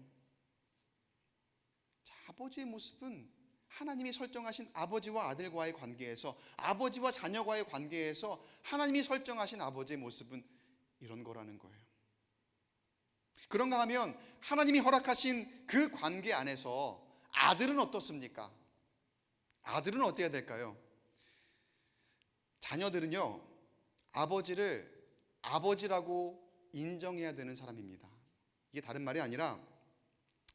자, 아버지의 모습은 하나님이 설정하신 아버지와 아들과의 관계에서, 아버지와 자녀과의 관계에서 하나님이 설정하신 아버지의 모습은 이런 거라는 거예요. 그런가 하면 하나님이 허락하신 그 관계 안에서 아들은 어떻습니까? 아들은 어때야 될까요? 자녀들은요, 아버지를 아버지라고 인정해야 되는 사람입니다. 이게 다른 말이 아니라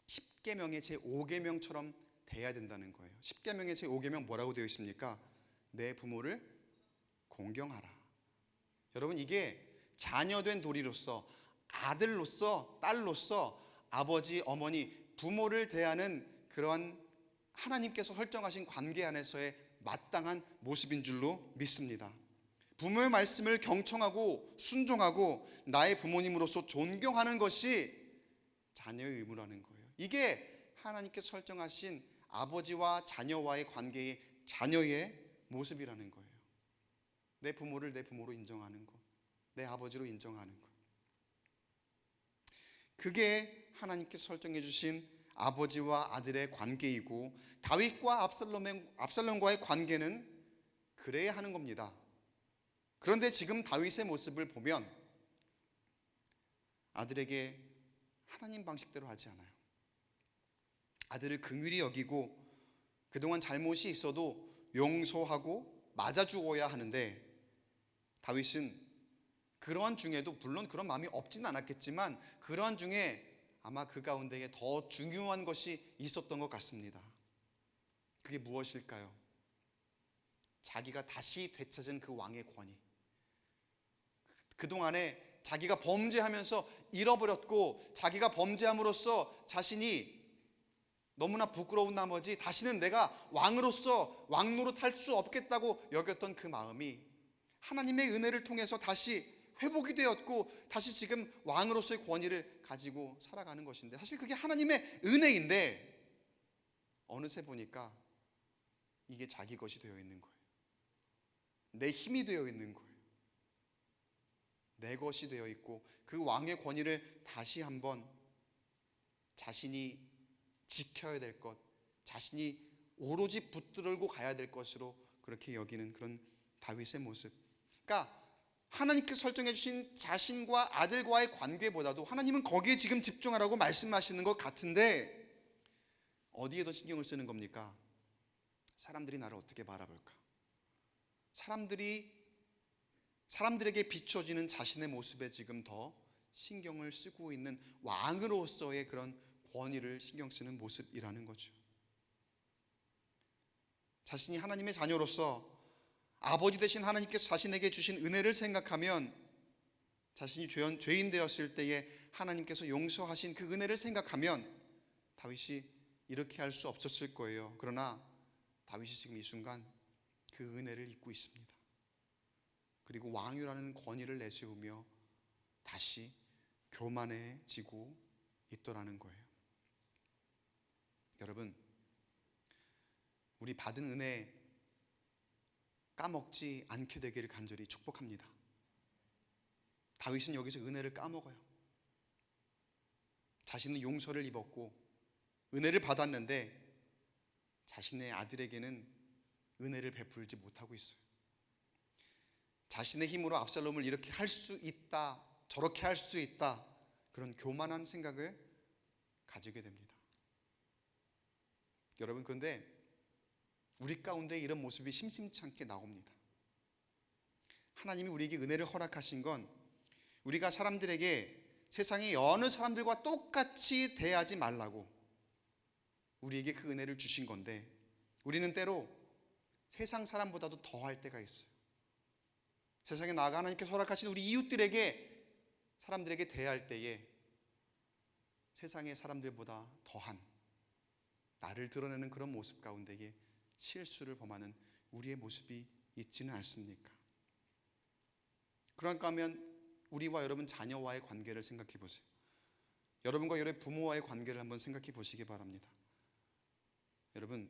10계명의 제5계명처럼 돼야 된다는 거예요. 10계명의 제5계명 뭐라고 되어 있습니까? 내 부모를 공경하라. 여러분, 이게 자녀된 도리로서, 아들로서, 딸로서 아버지, 어머니, 부모를 대하는 그러한 하나님께서 설정하신 관계 안에서의 마땅한 모습인 줄로 믿습니다. 부모의 말씀을 경청하고 순종하고 나의 부모님으로서 존경하는 것이 자녀의 의무라는 거예요. 이게 하나님께서 설정하신 아버지와 자녀와의 관계의 자녀의 모습이라는 거예요. 내 부모를 내 부모로 인정하는 것, 내 아버지로 인정하는 것. 그게 하나님께서 설정해 주신 아버지와 아들의 관계이고, 다윗과 압살롬과의 관계는 그래야 하는 겁니다. 그런데 지금 다윗의 모습을 보면 아들에게 하나님 방식대로 하지 않아요. 아들을 긍휼히 여기고 그동안 잘못이 있어도 용서하고 맞아주어야 하는데, 다윗은 그러한 중에도, 물론 그런 마음이 없지는 않았겠지만 그러한 중에 아마 그 가운데에 더 중요한 것이 있었던 것 같습니다. 그게 무엇일까요? 자기가 다시 되찾은 그 왕의 권위. 그동안에 자기가 범죄하면서 잃어버렸고, 자기가 범죄함으로써 자신이 너무나 부끄러운 나머지 다시는 내가 왕으로서 왕노릇 할 수 없겠다고 여겼던 그 마음이 하나님의 은혜를 통해서 다시 회복이 되었고 다시 지금 왕으로서의 권위를 가지고 살아가는 것인데, 사실 그게 하나님의 은혜인데 어느새 보니까 이게 자기 것이 되어 있는 거예요. 내 힘이 되어 있는 거예요. 내 것이 되어 있고 그 왕의 권위를 다시 한번 자신이 지켜야 될 것, 자신이 오로지 붙들고 가야 될 것으로 그렇게 여기는 그런 다윗의 모습. 그러니까 하나님께서 설정해 주신 자신과 아들과의 관계보다도 하나님은 거기에 지금 집중하라고 말씀하시는 것 같은데 어디에 더 신경을 쓰는 겁니까? 사람들이 나를 어떻게 바라볼까? 사람들에게 비춰지는 자신의 모습에 지금 더 신경을 쓰고 있는 왕으로서의 그런 권위를 신경 쓰는 모습이라는 거죠. 자신이 하나님의 자녀로서 아버지 되신 하나님께서 자신에게 주신 은혜를 생각하면, 자신이 죄인 되었을 때에 하나님께서 용서하신 그 은혜를 생각하면 다윗이 이렇게 할 수 없었을 거예요. 그러나 다윗이 지금 이 순간 그 은혜를 잊고 있습니다. 그리고 왕이라는 권위를 내세우며 다시 교만해지고 있더라는 거예요. 여러분, 우리 받은 은혜 까먹지 않게 되기를 간절히 축복합니다. 다윗은 여기서 은혜를 까먹어요. 자신은 용서를 입었고 은혜를 받았는데 자신의 아들에게는 은혜를 베풀지 못하고 있어요. 자신의 힘으로 압살롬을 이렇게 할 수 있다, 저렇게 할 수 있다, 그런 교만한 생각을 가지게 됩니다. 여러분, 그런데 우리 가운데 이런 모습이 심심치 않게 나옵니다. 하나님이 우리에게 은혜를 허락하신 건 우리가 사람들에게, 세상의 어느 사람들과 똑같이 대하지 말라고 우리에게 그 은혜를 주신 건데, 우리는 때로 세상 사람보다도 더할 때가 있어요. 세상에 나아가 하나님께서 허락하신 우리 이웃들에게, 사람들에게 대할 때에 세상의 사람들보다 더한 나를 드러내는 그런 모습 가운데에 실수를 범하는 우리의 모습이 있지는 않습니까? 그런가 하면 우리와 여러분 자녀와의 관계를 생각해 보세요. 여러분과 여러분 부모와의 관계를 한번 생각해 보시기 바랍니다. 여러분,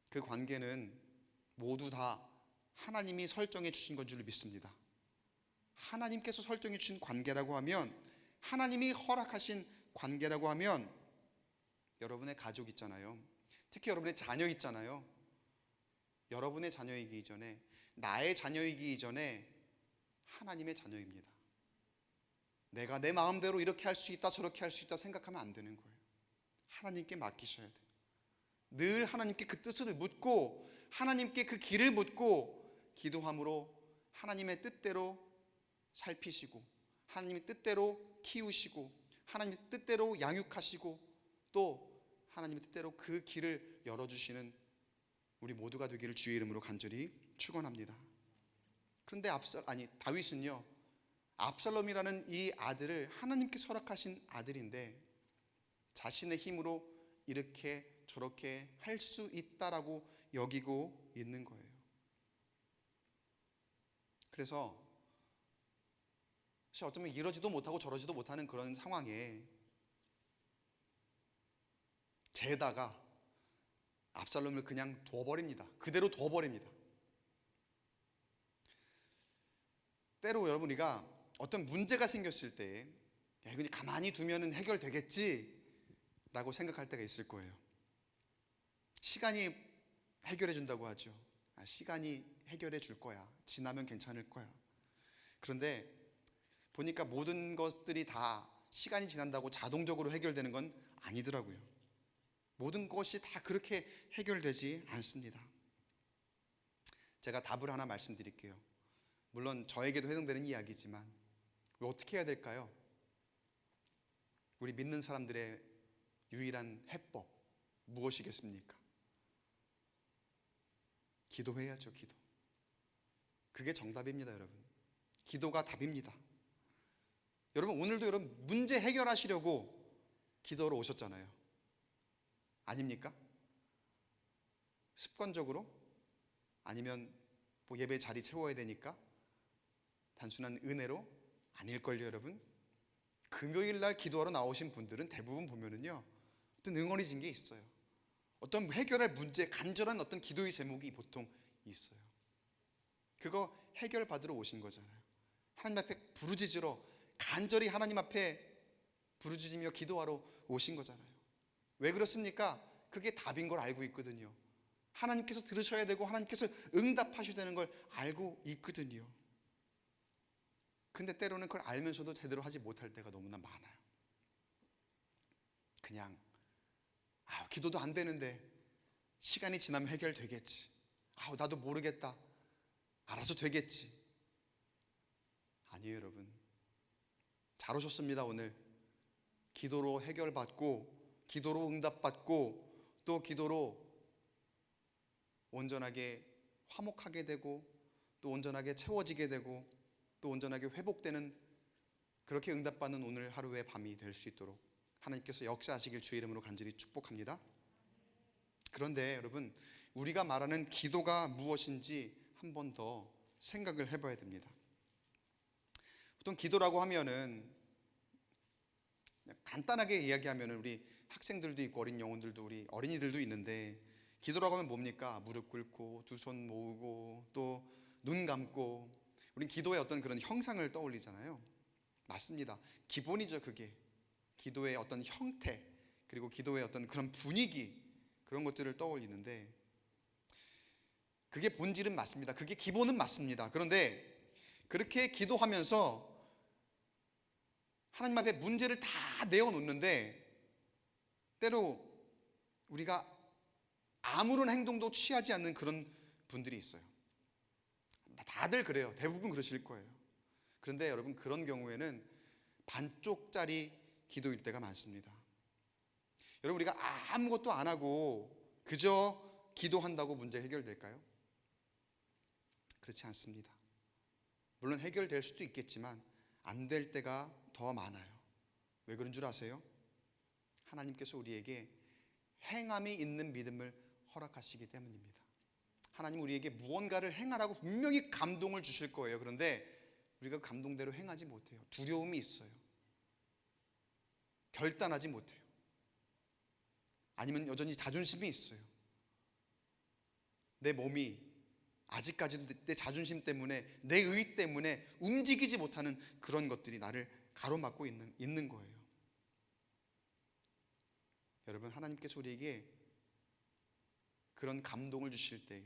그 관계는 모두 다 하나님이 설정해 주신 건 줄 믿습니다. 하나님께서 설정해 주신 관계라고 하면, 하나님이 허락하신 관계라고 하면, 여러분의 가족 있잖아요. 특히 여러분의 자녀 있잖아요. 여러분의 자녀이기 이전에, 나의 자녀이기 이전에 하나님의 자녀입니다. 내가 내 마음대로 이렇게 할 수 있다, 저렇게 할 수 있다 생각하면 안 되는 거예요. 하나님께 맡기셔야 돼요. 늘 하나님께 그 뜻을 묻고, 하나님께 그 길을 묻고 기도함으로 하나님의 뜻대로 살피시고, 하나님의 뜻대로 키우시고, 하나님의 뜻대로 양육하시고, 또 하나님의 뜻대로 그 길을 열어주시는 우리 모두가 되기를 주의 이름으로 간절히 축원합니다. 그런데 다윗은요, 압살롬이라는 이 아들을 하나님께서 허락하신 아들인데 자신의 힘으로 이렇게 저렇게 할 수 있다라고 여기고 있는 거예요. 그래서 어쩌면 이러지도 못하고 저러지도 못하는 그런 상황에 제다가 압살롬을 그냥 둬버립니다. 그대로 둬버립니다. 때로 여러분, 우리가 어떤 문제가 생겼을 때 그냥 가만히 두면 해결되겠지 라고 생각할 때가 있을 거예요. 시간이 해결해 준다고 하죠. 시간이 해결해 줄 거야, 지나면 괜찮을 거야. 그런데 보니까 모든 것들이 다 시간이 지난다고 자동적으로 해결되는 건 아니더라고요. 모든 것이 다 그렇게 해결되지 않습니다. 제가 답을 하나 말씀드릴게요. 물론 저에게도 해당되는 이야기지만 어떻게 해야 될까요? 우리 믿는 사람들의 유일한 해법 무엇이겠습니까? 기도해야죠. 기도. 그게 정답입니다. 여러분, 기도가 답입니다. 여러분, 오늘도 여러분 문제 해결하시려고 기도로 오셨잖아요. 아닙니까? 습관적으로? 아니면 뭐 예배 자리 채워야 되니까? 단순한 은혜로? 아닐걸요, 여러분? 금요일 날 기도하러 나오신 분들은 대부분 보면은요, 어떤 응어리진 게 있어요. 어떤 해결할 문제, 간절한 어떤 기도의 제목이 보통 있어요. 그거 해결받으러 오신 거잖아요. 하나님 앞에 부르짖으러, 간절히 하나님 앞에 부르짖으며 기도하러 오신 거잖아요. 왜 그렇습니까? 그게 답인 걸 알고 있거든요. 하나님께서 들으셔야 되고 하나님께서 응답하셔야 되는 걸 알고 있거든요. 근데 때로는 그걸 알면서도 제대로 하지 못할 때가 너무나 많아요. 그냥 기도도 안 되는데 시간이 지나면 해결되겠지. 나도 모르겠다. 알아서 되겠지. 아니에요, 여러분. 잘 오셨습니다. 오늘 기도로 해결받고, 기도로 응답받고, 또 기도로 온전하게 화목하게 되고, 또 온전하게 채워지게 되고, 또 온전하게 회복되는, 그렇게 응답받는 오늘 하루의 밤이 될 수 있도록 하나님께서 역사하시길 주의 이름으로 간절히 축복합니다. 그런데 여러분, 우리가 말하는 기도가 무엇인지 한 번 더 생각을 해봐야 됩니다. 보통 기도라고 하면은 간단하게 이야기하면은 우리 학생들도 있고 어린 영혼들도, 우리 어린이들도 있는데, 기도라고 하면 뭡니까? 무릎 꿇고 두 손 모으고 또 눈 감고, 우린 기도의 어떤 그런 형상을 떠올리잖아요. 맞습니다. 기본이죠. 그게 기도의 어떤 형태, 그리고 기도의 어떤 그런 분위기, 그런 것들을 떠올리는데, 그게 본질은 맞습니다. 그게 기본은 맞습니다. 그런데 그렇게 기도하면서 하나님 앞에 문제를 다 내어놓는데, 때로 우리가 아무런 행동도 취하지 않는 그런 분들이 있어요. 다들 그래요. 대부분 그러실 거예요. 그런데 여러분, 그런 경우에는 반쪽짜리 기도일 때가 많습니다. 여러분, 우리가 아무것도 안 하고 그저 기도한다고 문제 해결될까요? 그렇지 않습니다. 물론 해결될 수도 있겠지만 안 될 때가 더 많아요. 왜 그런 줄 아세요? 하나님께서 우리에게 행함이 있는 믿음을 허락하시기 때문입니다. 하나님 우리에게 무언가를 행하라고 분명히 감동을 주실 거예요. 그런데 우리가 감동대로 행하지 못해요. 두려움이 있어요. 결단하지 못해요. 아니면 여전히 자존심이 있어요. 내 몸이 아직까지 내 자존심 때문에, 내 의 때문에 움직이지 못하는 그런 것들이 나를 가로막고 있는 거예요. 여러분, 하나님께서 우리에게 그런 감동을 주실 때,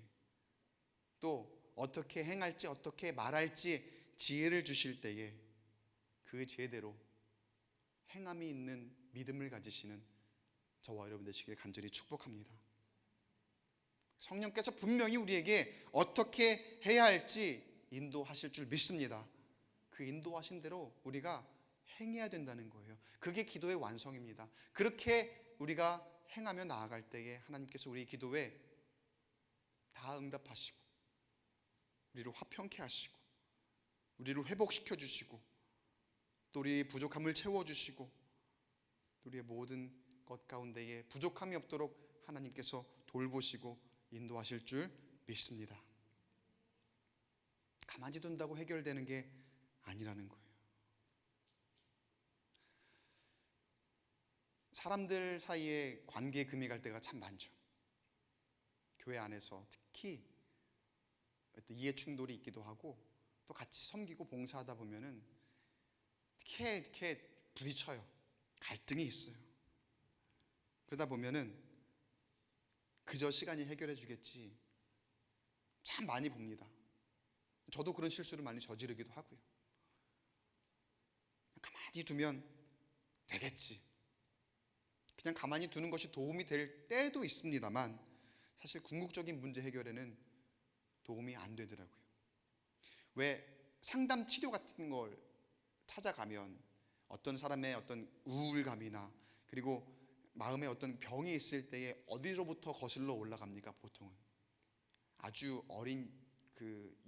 또 어떻게 행할지, 어떻게 말할지 지혜를 주실 때에 그 제대로 행함이 있는 믿음을 가지시는 저와 여러분 되시길 간절히 축복합니다. 성령께서 분명히 우리에게 어떻게 해야 할지 인도하실 줄 믿습니다. 그 인도하신 대로 우리가 행해야 된다는 거예요. 그게 기도의 완성입니다. 그렇게 우리가 행하며 나아갈 때에 하나님께서 우리 기도에 다 응답하시고, 우리를 화평케 하시고, 우리를 회복시켜 주시고, 또 우리의 부족함을 채워주시고, 우리의 모든 것 가운데에 부족함이 없도록 하나님께서 돌보시고 인도하실 줄 믿습니다. 가만히 둔다고 해결되는 게 아니라는 거예요. 사람들 사이에 관계에 금이 갈 때가 참 많죠. 교회 안에서 특히 이해 충돌이 있기도 하고, 또 같이 섬기고 봉사하다 보면은 이렇게 부딪혀요. 갈등이 있어요. 그러다 보면은 그저 시간이 해결해 주겠지 참 많이 봅니다. 저도 그런 실수를 많이 저지르기도 하고요. 가만히 두면 되겠지, 그냥 가만히 두는 것이 도움이 될 때도 있습니다만, 사실 궁극적인 문제 해결에는 도움이 안 되더라고요. 왜 상담 치료 같은 걸 찾아가면 어떤 사람의 어떤 우울감이나, 그리고 마음에 어떤 병이 있을 때에 어디로부터 거슬러 올라갑니까? 보통은 아주 어린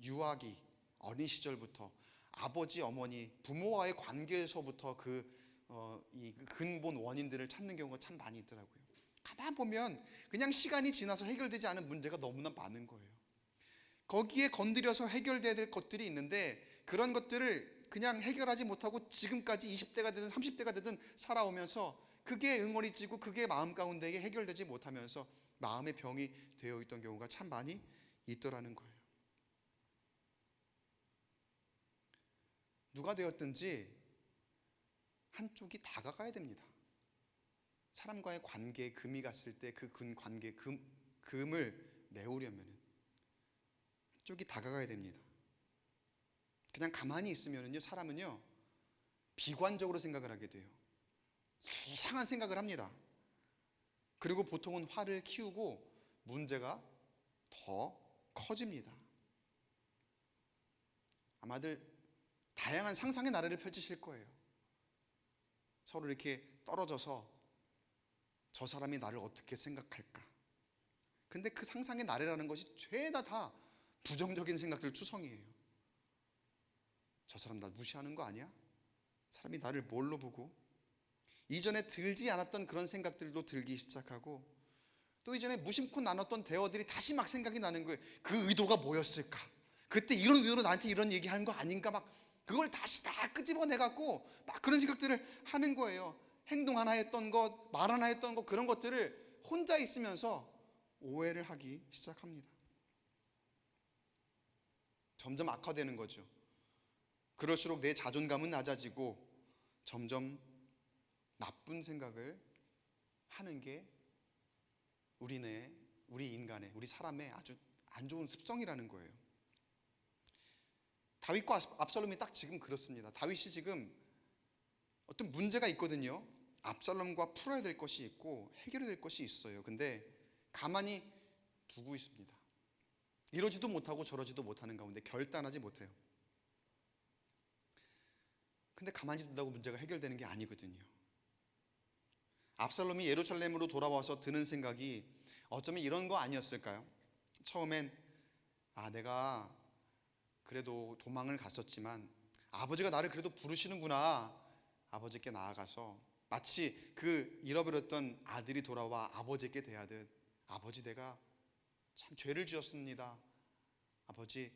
유아기, 어린 시절부터 아버지, 어머니, 부모와의 관계에서부터 이 근본 원인들을 찾는 경우가 참 많이 있더라고요. 가만 보면 그냥 시간이 지나서 해결되지 않은 문제가 너무나 많은 거예요. 거기에 건드려서 해결돼야 될 것들이 있는데 그런 것들을 그냥 해결하지 못하고 지금까지 20대가 되든 30대가 되든 살아오면서 그게 응어리지고 그게 마음 가운데 해결되지 못하면서 마음의 병이 되어 있던 경우가 참 많이 있더라는 거예요. 누가 되었든지 한쪽이 다가가야 됩니다. 사람과의 관계에 금이 갔을 때 그 관계 금을 메우려면 한쪽이 다가가야 됩니다. 그냥 가만히 있으면요, 사람은요 비관적으로 생각을 하게 돼요. 이상한 생각을 합니다. 그리고 보통은 화를 키우고 문제가 더 커집니다. 아마들 다양한 상상의 나래를 펼치실 거예요. 서로 이렇게 떨어져서 저 사람이 나를 어떻게 생각할까? 근데 그 상상의 나래라는 것이 죄다 다 부정적인 생각들 투성이에요. 저 사람 나 무시하는 거 아니야? 사람이 나를 뭘로 보고? 이전에 들지 않았던 그런 생각들도 들기 시작하고, 또 이전에 무심코 나눴던 대화들이 다시 막 생각이 나는 거예요. 그 의도가 뭐였을까? 그때 이런 의도로 나한테 이런 얘기하는 거 아닌가? 막 그걸 다시 다 끄집어내 갖고 막 그런 생각들을 하는 거예요. 행동 하나 했던 것, 말 하나 했던 것, 그런 것들을 혼자 있으면서 오해를 하기 시작합니다. 점점 악화되는 거죠. 그럴수록 내 자존감은 낮아지고 점점 나쁜 생각을 하는 게 우리 인간의, 우리 사람의 아주 안 좋은 습성이라는 거예요. 다윗과 압살롬이 딱 지금 그렇습니다. 다윗이 지금 어떤 문제가 있거든요. 압살롬과 풀어야 될 것이 있고 해결해야 될 것이 있어요. 근데 가만히 두고 있습니다. 이러지도 못하고 저러지도 못하는 가운데 결단하지 못해요. 근데 가만히 둔다고 문제가 해결되는 게 아니거든요. 압살롬이 예루살렘으로 돌아와서 드는 생각이 어쩌면 이런 거 아니었을까요? 처음엔 내가 그래도 도망을 갔었지만 아버지가 나를 그래도 부르시는구나. 아버지께 나아가서 마치 그 잃어버렸던 아들이 돌아와 아버지께 대하듯, 아버지 내가 참 죄를 지었습니다. 아버지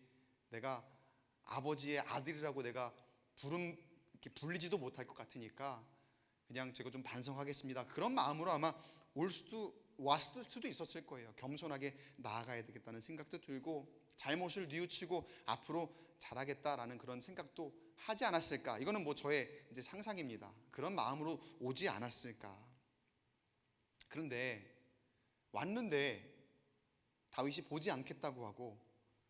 내가 아버지의 아들이라고 내가 이렇게 불리지도 못할 것 같으니까 그냥 제가 좀 반성하겠습니다. 그런 마음으로 아마 왔을 수도 있었을 거예요. 겸손하게 나아가야 되겠다는 생각도 들고 잘못을 뉘우치고 앞으로 잘하겠다라는 그런 생각도 하지 않았을까? 이거는 뭐 저의 이제 상상입니다. 그런 마음으로 오지 않았을까? 그런데 왔는데 다윗이 보지 않겠다고 하고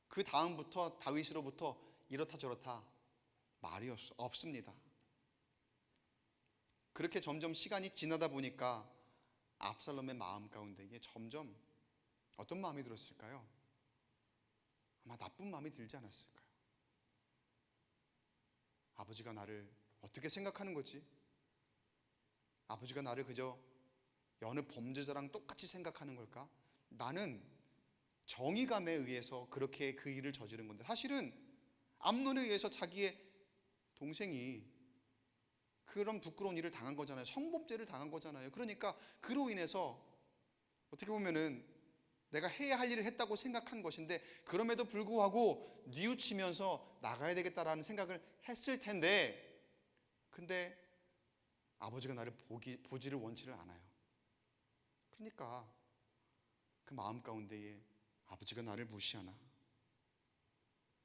그 다음부터 다윗으로부터 이렇다 저렇다 말이 없습니다. 그렇게 점점 시간이 지나다 보니까 압살롬의 마음 가운데 이게 점점 어떤 마음이 들었을까요? 아마 나쁜 마음이 들지 않았을까요? 아버지가 나를 어떻게 생각하는 거지? 아버지가 나를 그저 여느 범죄자랑 똑같이 생각하는 걸까? 나는 정의감에 의해서 그렇게 그 일을 저지른 건데 사실은 암논에 의해서 자기의 동생이 그런 부끄러운 일을 당한 거잖아요. 성범죄를 당한 거잖아요. 그러니까 그로 인해서 어떻게 보면은 내가 해야 할 일을 했다고 생각한 것인데 그럼에도 불구하고 뉘우치면서 나가야 되겠다라는 생각을 했을 텐데, 근데 아버지가 나를 보지를 원치를 않아요. 그러니까 그 마음 가운데에 아버지가 나를 무시하나,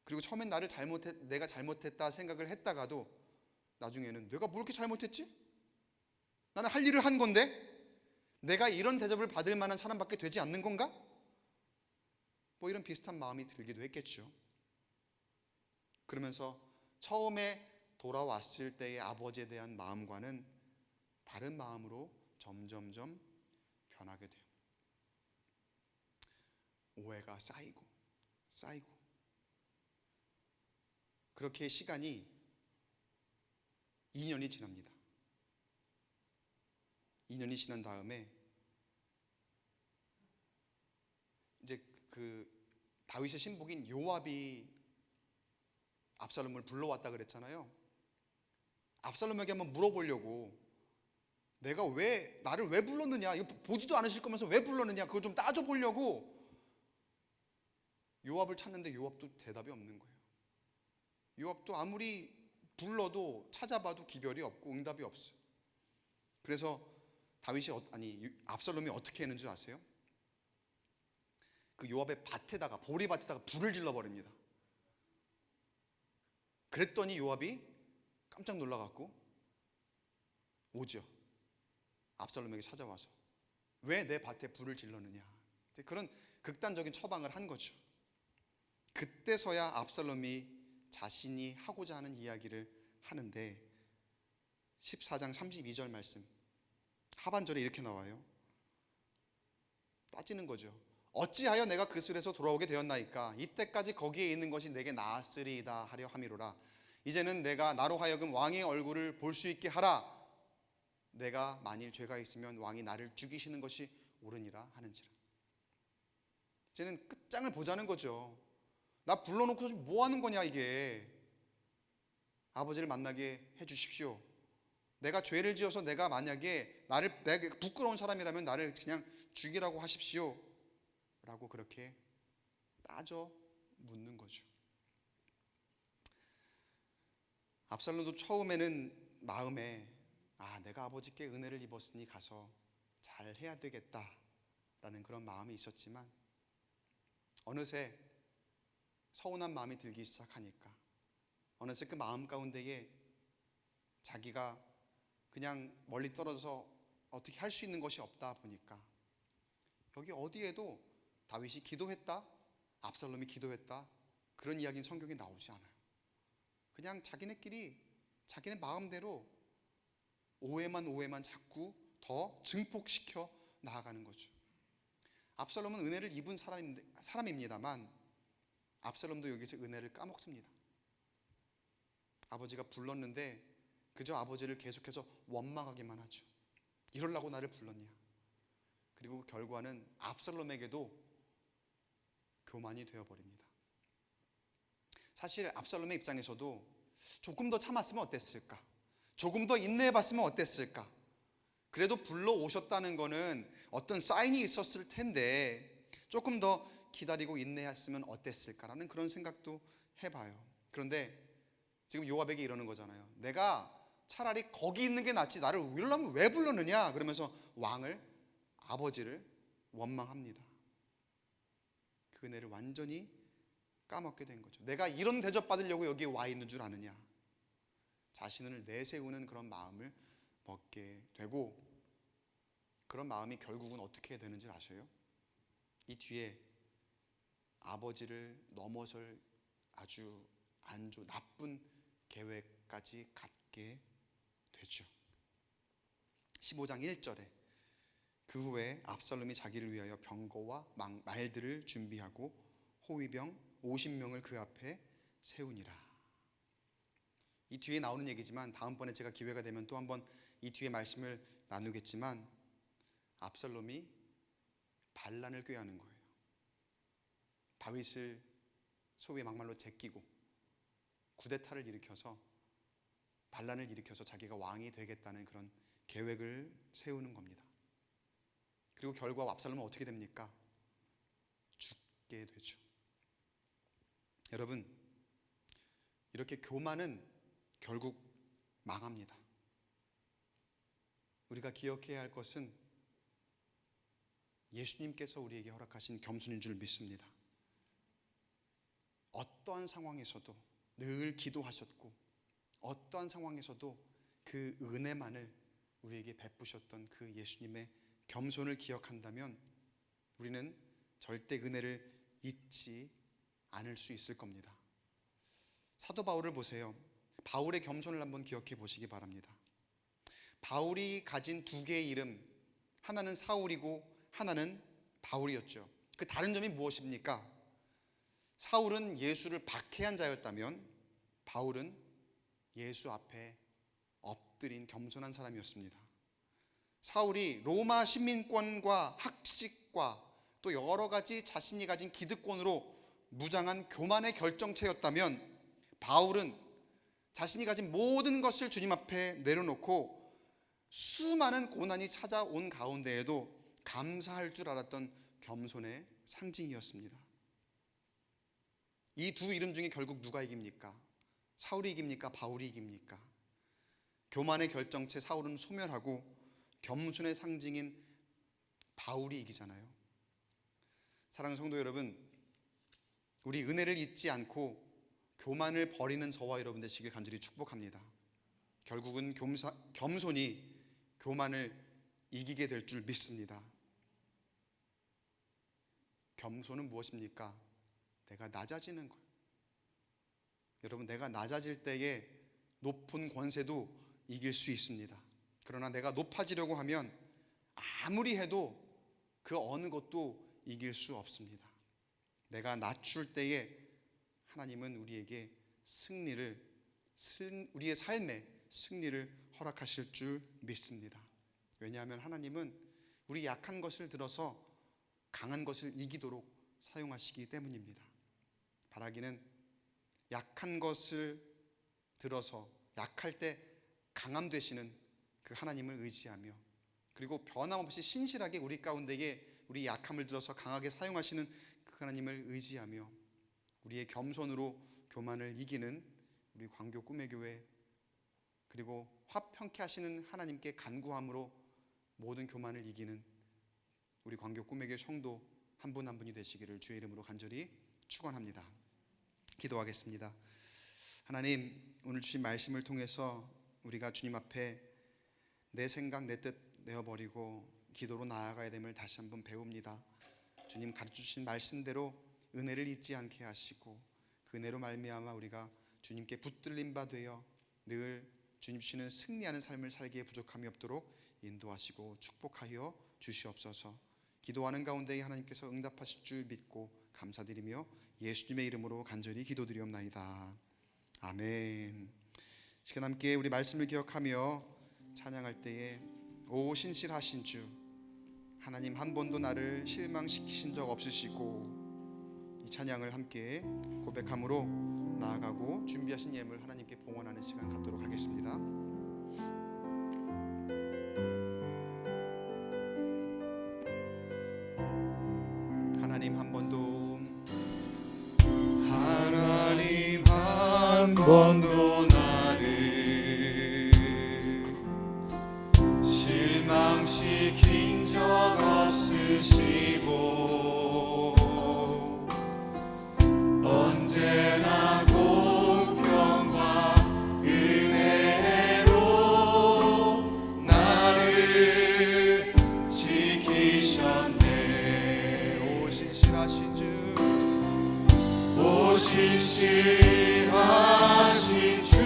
그리고 처음엔 내가 잘못했다 생각을 했다가도 나중에는 내가 뭘 이렇게 잘못했지? 나는 할 일을 한 건데 내가 이런 대접을 받을 만한 사람밖에 되지 않는 건가? 뭐 이런 비슷한 마음이 들기도 했겠죠. 그러면서 처음에 돌아왔을 때의 아버지에 대한 마음과는 다른 마음으로 점점점 변하게 돼요. 오해가 쌓이고 그렇게 시간이 2년이 지납니다. 2년이 지난 다음에 이제 그 다윗의 신복인 요압이 압살롬을 불러왔다 그랬잖아요. 압살롬에게 한번 물어보려고 나를 왜 불렀느냐, 이거 보지도 않으실 거면서 왜 불렀느냐, 그걸 좀 따져보려고 요압을 찾는데 요압도 대답이 없는 거예요. 요압도 아무리 불러도 찾아봐도 기별이 없고 응답이 없어요. 그래서 압살롬이 어떻게 했는 줄 아세요? 그 요압의 보리밭에다가 불을 질러버립니다. 그랬더니 요압이 깜짝 놀라갖고 오죠. 압살롬에게 찾아와서 왜 내 밭에 불을 질렀느냐, 그런 극단적인 처방을 한 거죠. 그때서야 압살롬이 자신이 하고자 하는 이야기를 하는데 14장 32절 말씀 하반절에 이렇게 나와요. 따지는 거죠. 어찌하여 내가 그 술에서 돌아오게 되었나이까? 이때까지 거기에 있는 것이 내게 나았으리이다 하려 함이로라. 이제는 내가 나로 하여금 왕의 얼굴을 볼 수 있게 하라. 내가 만일 죄가 있으면 왕이 나를 죽이시는 것이 옳으니라 하는지라. 이제는 끝장을 보자는 거죠. 나 불러놓고 뭐 하는 거냐 이게. 아버지를 만나게 해주십시오. 내가 죄를 지어서 내가 만약에 내가 부끄러운 사람이라면 나를 그냥 죽이라고 하십시오 라고 그렇게 따져 묻는 거죠. 압살롬도 처음에는 마음에 내가 아버지께 은혜를 입었으니 가서 잘 해야 되겠다라는 그런 마음이 있었지만 어느새 서운한 마음이 들기 시작하니까 어느새 그 마음 가운데에 자기가 그냥 멀리 떨어져서 어떻게 할 수 있는 것이 없다 보니까 여기 어디에도 다윗이 기도했다, 압살롬이 기도했다, 그런 이야기는 성경에 나오지 않아요. 그냥 자기네끼리 자기네 마음대로 오해만 자꾸 더 증폭시켜 나아가는 거죠. 압살롬은 은혜를 입은 사람입니다만 압살롬도 여기서 은혜를 까먹습니다. 아버지가 불렀는데 그저 아버지를 계속해서 원망하기만 하죠. 이러려고 나를 불렀냐. 그리고 결과는 압살롬에게도 교만이 되어버립니다. 사실 압살롬의 입장에서도 조금 더 참았으면 어땠을까, 조금 더 인내해봤으면 어땠을까, 그래도 불러오셨다는 거는 어떤 사인이 있었을 텐데 조금 더 기다리고 인내했으면 어땠을까라는 그런 생각도 해봐요. 그런데 지금 요압에게 이러는 거잖아요. 내가 차라리 거기 있는 게 낫지 나를 이러려면 왜 불렀느냐, 그러면서 아버지를 원망합니다. 그 은혜를 완전히 까먹게 된 거죠. 내가 이런 대접 받으려고 여기에 와 있는 줄 아느냐, 자신을 내세우는 그런 마음을 먹게 되고, 그런 마음이 결국은 어떻게 되는지 아세요? 이 뒤에 아버지를 넘어설 아주 나쁜 계획까지 갖게 되죠. 15장 1절에 그 후에 압살롬이 자기를 위하여 병거와 말들을 준비하고 호위병 50명을 그 앞에 세우니라. 이 뒤에 나오는 얘기지만 다음번에 제가 기회가 되면 또 한번 이 뒤에 말씀을 나누겠지만 압살롬이 반란을 꾀하는 거예요. 다윗을 소위 막말로 제끼고 쿠데타를 일으켜서 반란을 일으켜서 자기가 왕이 되겠다는 그런 계획을 세우는 겁니다. 그리고 결과 압살롬은 어떻게 됩니까? 죽게 되죠. 여러분, 이렇게 교만은 결국 망합니다. 우리가 기억해야 할 것은 예수님께서 우리에게 허락하신 겸손인 줄 믿습니다. 어떠한 상황에서도 늘 기도하셨고 어떠한 상황에서도 그 은혜만을 우리에게 베푸셨던 그 예수님의 겸손을 기억한다면 우리는 절대 은혜를 잊지 않을 수 있을 겁니다. 사도 바울을 보세요. 바울의 겸손을 한번 기억해 보시기 바랍니다. 바울이 가진 두 개의 이름, 하나는 사울이고 하나는 바울이었죠. 그 다른 점이 무엇입니까? 사울은 예수를 박해한 자였다면 바울은 예수 앞에 엎드린 겸손한 사람이었습니다. 사울이 로마 시민권과 학식과 또 여러 가지 자신이 가진 기득권으로 무장한 교만의 결정체였다면 바울은 자신이 가진 모든 것을 주님 앞에 내려놓고 수많은 고난이 찾아온 가운데에도 감사할 줄 알았던 겸손의 상징이었습니다. 이 두 이름 중에 결국 누가 이깁니까? 사울이 이깁니까? 바울이 이깁니까? 교만의 결정체 사울은 소멸하고 겸손의 상징인 바울이 이기잖아요. 사랑하는 성도 여러분, 우리 은혜를 잊지 않고 교만을 버리는 저와 여러분 되시길 간절히 축복합니다. 결국은 겸손이 교만을 이기게 될 줄 믿습니다. 겸손은 무엇입니까? 내가 낮아지는 거예요. 여러분, 내가 낮아질 때에 높은 권세도 이길 수 있습니다. 그러나 내가 높아지려고 하면 아무리 해도 그 어느 것도 이길 수 없습니다. 내가 낮출 때에 하나님은 우리에게 우리의 삶에 승리를 허락하실 줄 믿습니다. 왜냐하면 하나님은 우리 약한 것을 들어서 강한 것을 이기도록 사용하시기 때문입니다. 바라기는 약한 것을 들어서 약할 때 강함 되시는 그 하나님을 의지하며, 그리고 변함없이 신실하게 우리 가운데에 우리 약함을 들어서 강하게 사용하시는 그 하나님을 의지하며, 우리의 겸손으로 교만을 이기는 우리 광교 꿈의 교회, 그리고 화평케 하시는 하나님께 간구함으로 모든 교만을 이기는 우리 광교 꿈의 교회 성도 한 분 한 분이 되시기를 주의 이름으로 간절히 축원합니다. 기도하겠습니다. 하나님, 오늘 주신 말씀을 통해서 우리가 주님 앞에 내 생각 내 뜻 내어버리고 기도로 나아가야 됨을 다시 한번 배웁니다. 주님 가르쳐주신 말씀대로 은혜를 잊지 않게 하시고 그 은혜로 말미암아 우리가 주님께 붙들린 바 되어 늘 주님 주시는 승리하는 삶을 살기에 부족함이 없도록 인도하시고 축복하여 주시옵소서. 기도하는 가운데 하나님께서 응답하실 줄 믿고 감사드리며 예수님의 이름으로 간절히 기도드리옵나이다. 아멘. 시간 함께 우리 말씀을 기억하며 찬양할 때에 오 신실하신 주 하나님, 한 번도 나를 실망시키신 적 없으시고, 이 찬양을 함께 고백함으로 나아가고 준비하신 예물 하나님께 봉헌하는 시간 갖도록 하겠습니다. 하나님 한 번도 나를 실망시킨 적 없으시고 언제나 공평과 은혜로 나를 지키셨네. 오 신실하신 주, 오 신실하신 주,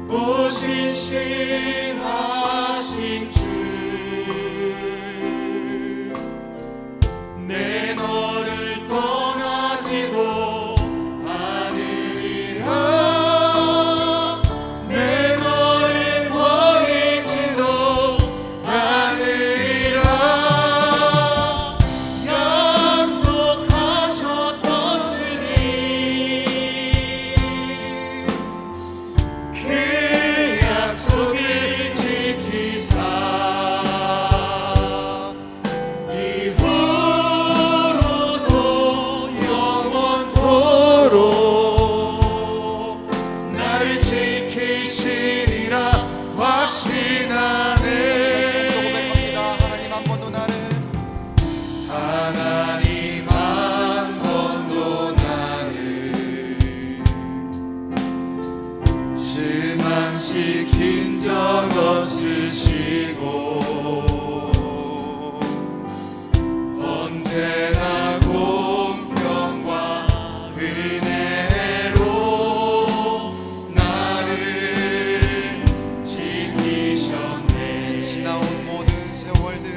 오 신실하신 주, 내 너를 떠나지도 않으리라, 내 너를 버리지도 않으리라 약속하셨던 주님, 그 약속을 지키사 이후로도 영원토록 나를 지키시리라 확신하네. 다시 좀 더 고백합니다. 하나님 한 번도 나를, 하나님 한 번도 나를 실망시킨 적 없으시고 언제나 공평과 은혜로 나를 지키셨네. 지나온 모든 세월들,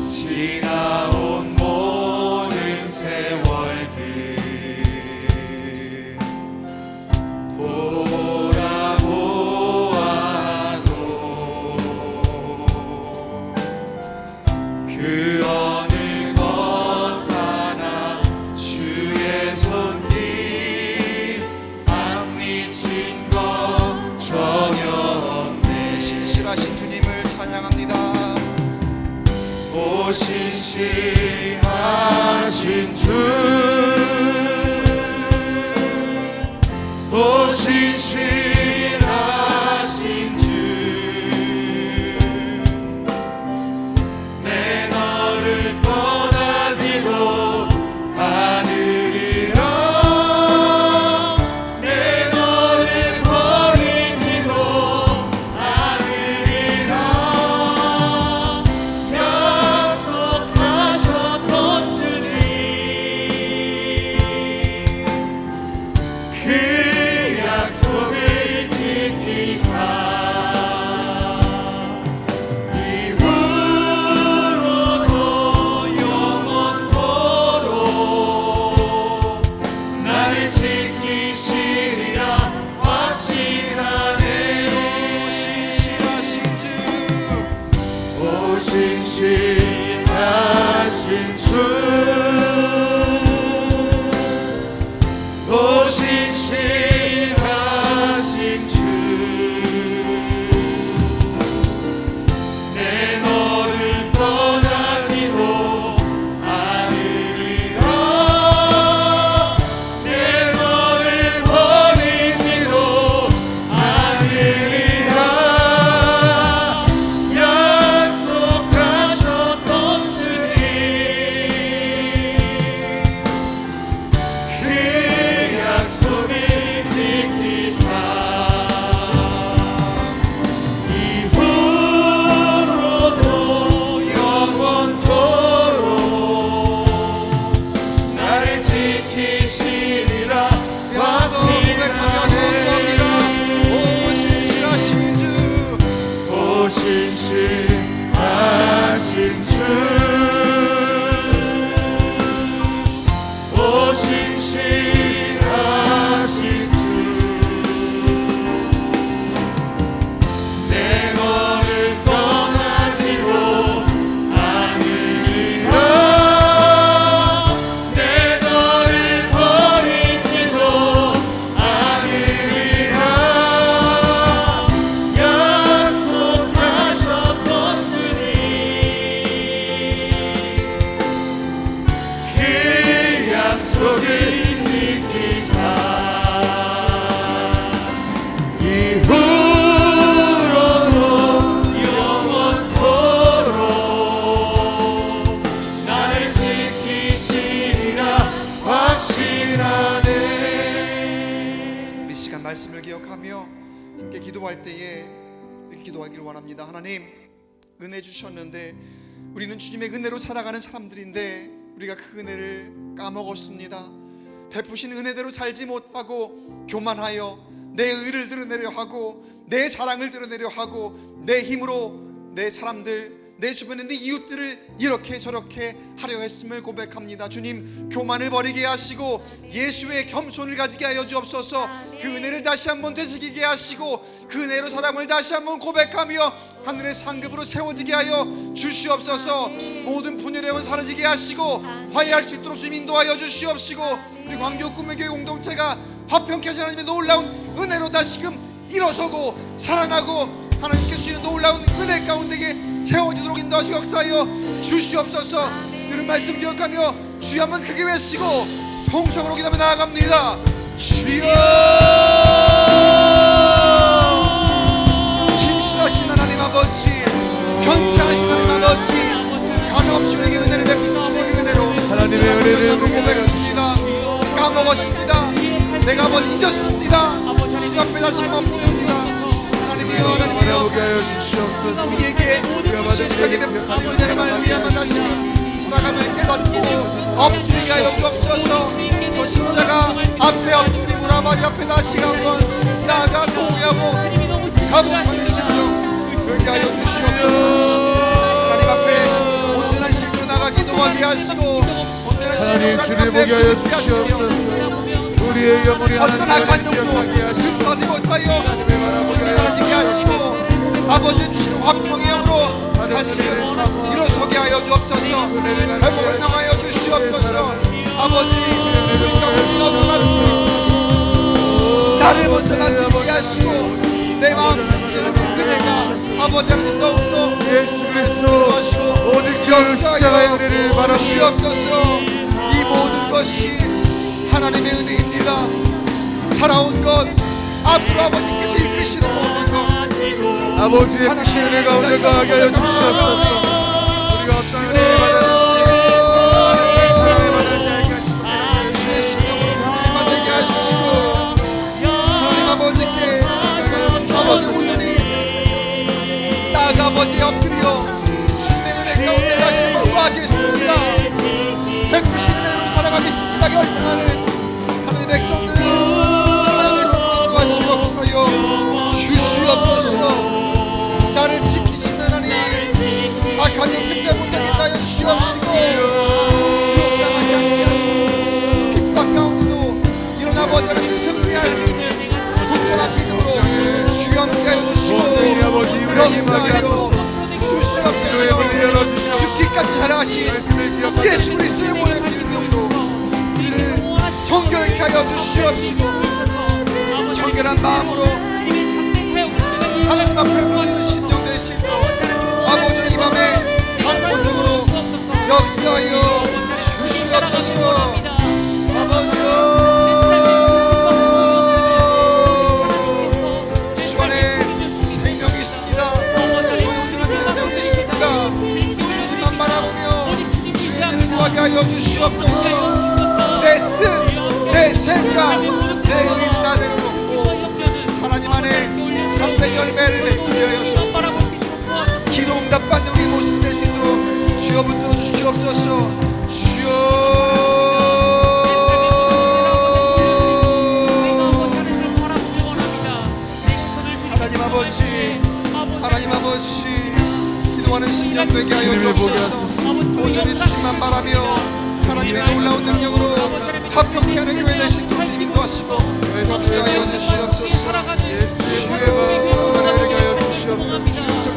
지나온 모든 세월들 돌아보아도 그 어느 것 하나 주의 손길 안 미친 것 신실하신 주, 오 신실하신 주, 내 너를 떠나지도 않으리라, 내 너를 버리지도 않으리라, 약속하셨던 주님, 그 약속을 지키사 이후로도 영원토록 나를 지키시리라 확신하네. 오 신실하신 주, 오 신실하신 주, 오 신실하신 주, 내 너를 떠나지도 않으리라, 내 너를 버리지도 않으리라, 약속하셨던 주님, 그 약속을 지키사 이후로도 영원토록 나를 지키시리라 고백하며 선포합니다. 오 신실하신 주, 오 신실하신 주, 오 신실하신 주, 내 너를 떠나지도 않으리라, 내 너를 버리지도 않으리라, 약속하셨던 주님, 그 약속을 지키사 이후로도 영원토록 나를 지키시리라 확신하네. 우리 시간 말씀을 기억하며 함께 기도할 때에 이렇게 기도하기를 원합니다. 하나님, 은혜 주셨는데 우리는 주님의 은혜로 살아가는 사람들인데 우리가 그 은혜를 까먹었습니다. 베푸신 은혜대로 살지 못하고 교만하여 내 의를 드러내려 하고 내 자랑을 드러내려 하고 내 힘으로 내 사람들, 내 주변에 있는 이웃들을 이렇게 저렇게 하려 했음을 고백합니다. 주님, 교만을 버리게 하시고 예수의 겸손을 가지게 하여 주옵소서. 그 은혜를 다시 한번 되새기게 하시고 그 은혜로 사람을 다시 한번 고백하며 하늘의 상급으로 세워지게 하여 주시옵소서. 모든 분열함은 사라지게 하시고 화해할 수 있도록 주님 인도하여 주시옵시고 우리 광교 꿈의 교회 공동체가 화평케 하신 하나님의 놀라운 은혜로 다시금 일어서고 살아나고 하나님께 주시는 놀라운 은혜 가운데에 채워지도록 인도하시고 역사하여 주시옵소서. 들은 말씀 기억하며 주여 한번 크게 외치고 통성으로 기도하며 나아갑니다. 주여, 신실하신 하나님 아버지, 변치 않으신 하나님 아버지, 간없이 우리에게 은혜를 베푸신 주님의 은혜로 하나님의 은혜를 고백합니다. 까먹었습니다. 내가 아버지 잊었습니다. 주님 앞에 다시 엎드립니다. 하나님이여, 하나님이여, 우리에게 신실하게 베푸신 은혜를 말미암아 다시 살아감을 깨닫고 엎드리게 하여 주옵소서. 저 십자가 앞에 엎드림으로 아버지 앞에 다시 한번 나아가 공유하고 자복하는 심령 되게 하여 주시옵소서. 하나님 앞에 온전한 심령으로 나가 기도하게 하시고 온전한 심령으로 하나님 앞에 부르게 하시며 우리의 영혼이 어떤 악한 영도 흠하지 못하여 사라지게 하시고 아버지 주시는 화평의 영으로 다시금 일어서게 하여 주옵소서. 회복을 명하여 주시옵소서. 아버지, 우리 가운데 어떤 앞이 나를 먼저 다스리게 하시고 내 마음 주시는 그 은혜가 아버지 하나님 더욱더 예수 그리스도 인도하시고 오직 그 역사하여 주시옵소서. 이 모든 것이 하나님의 은혜입니다. 살아온 것, 앞으로 아버지께서 이끄시는 모든 것, 아버지의 크신 은혜 가운데 거하게 하여 주시옵소서. 우리가 어떤 은혜를 받았는지 사랑을 받았는지 알게 하시고 주의 심령으로 분들이만 되게 하시고, 하나님 아버지께 아버지 온전히 나아가 아버지 엎드려 주님의 은혜 가운데 다시 한번 구하겠습니다. 베푸신 은혜로 살아가겠습니다. 결단하는 하나님의 백성들 사랑을 숨기고 하시옵소서. 주시옵소서. 나를 지키시는 하나님, 악한 영 끝자 못하겠다 하여 주시옵시고, 유혹당하지 않게 하시고, 핍박 가운데도 일어나 버자는 승리할 수 있는 굳건한 믿음으로 주여 함께 하여 주시고, 역사하여 주시옵소서. 죽기까지 살아가신 예수 그리스도의 보내 피는 영도 우리를 정결케 하여 주시옵시고, 정결한 마음으로 하나님 앞에 부르는 심령 되시고, 아버지 이 밤에 강권적으로 역사하여 주시옵소서. 아버지여, 주 안에 생명이 있습니다. 주 안에 온전한 능력이 있습니다. 주님만 바라보며 주의 은혜를 구하게 하여 주시옵소서. 내 뜻, 내 생각, 내 의를 다 내려놓고 하나님 안에 참된 열매를 맺게 하여 주시옵소서. 기도 응답받는 우리 모습 될 수 있도록 주여 붙들어 주시옵소서. 주여, 하나님 아버지, 하나님 아버지, 기도하는 심령 되게 하여 주옵소서. 온전히 주님만 바라며 하나님의 놀라운 능력으로 합평케 하는 교회 되신 또 주님 인도하시고 역사하여 주시옵소서. 주여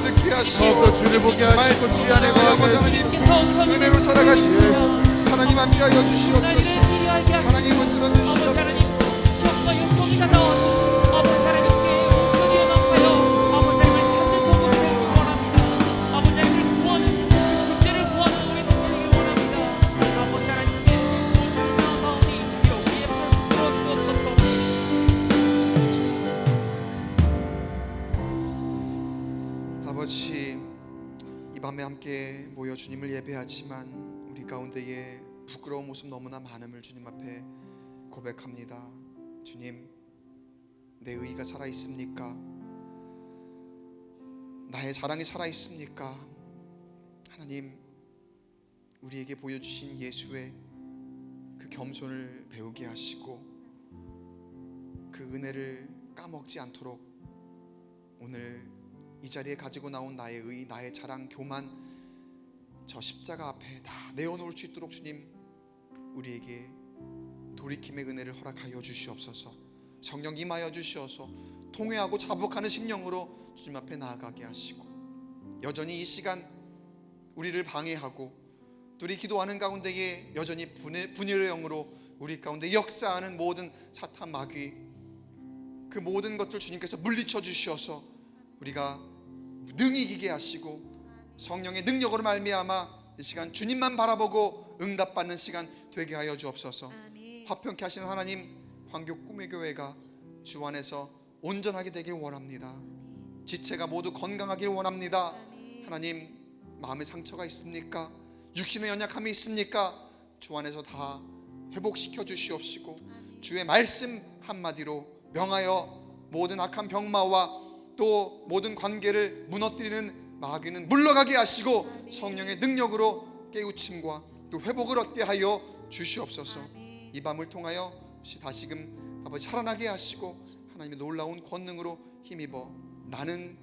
듣게 하시고 주를 보게 하시고 주 안에 거하게 하시고 은혜로 살아가시고 하나님 함께하여 주시옵소서. 하나님 붙들어 주시옵소서. 아버지, 이 밤에 함께 모여 주님을 예배하지만 우리 가운데에 부끄러운 모습 너무나 많음을 주님 앞에 고백합니다. 주님, 내 의의가 살아있습니까? 나의 자랑이 살아있습니까? 하나님, 우리에게 보여주신 예수의 그 겸손을 배우게 하시고 그 은혜를 까먹지 않도록 오늘 이 자리에 가지고 나온 나의 의, 나의 자랑, 교만, 저 십자가 앞에 다 내어놓을 수 있도록 주님 우리에게 돌이킴의 은혜를 허락하여 주시옵소서. 성령 임하여 주시어서 통회하고 자복하는 심령으로 주님 앞에 나아가게 하시고, 여전히 이 시간 우리를 방해하고 또 우리 기도하는 가운데에 여전히 분열의 영으로 우리 가운데 역사하는 모든 사탄 마귀, 그 모든 것들 주님께서 물리쳐 주시어서 우리가 능히 이기게 하시고 성령의 능력으로 말미암아 이 시간 주님만 바라보고 응답받는 시간 되게 하여 주옵소서. 화평케 하시는 하나님, 광교 꿈의 교회가 주 안에서 온전하게 되길 원합니다. 지체가 모두 건강하길 원합니다. 하나님, 마음에 상처가 있습니까? 육신의 연약함이 있습니까? 주 안에서 다 회복시켜 주시옵시고 주의 말씀 한마디로 명하여 모든 악한 병마와 또 모든 관계를 무너뜨리는 마귀는 물러가게 하시고 성령의 능력으로 깨우침과 또 회복을 얻게 하여 주시옵소서. 이 밤을 통하여 다시금 아버지 살아나게 하시고 하나님의 놀라운 권능으로 힘입어 나는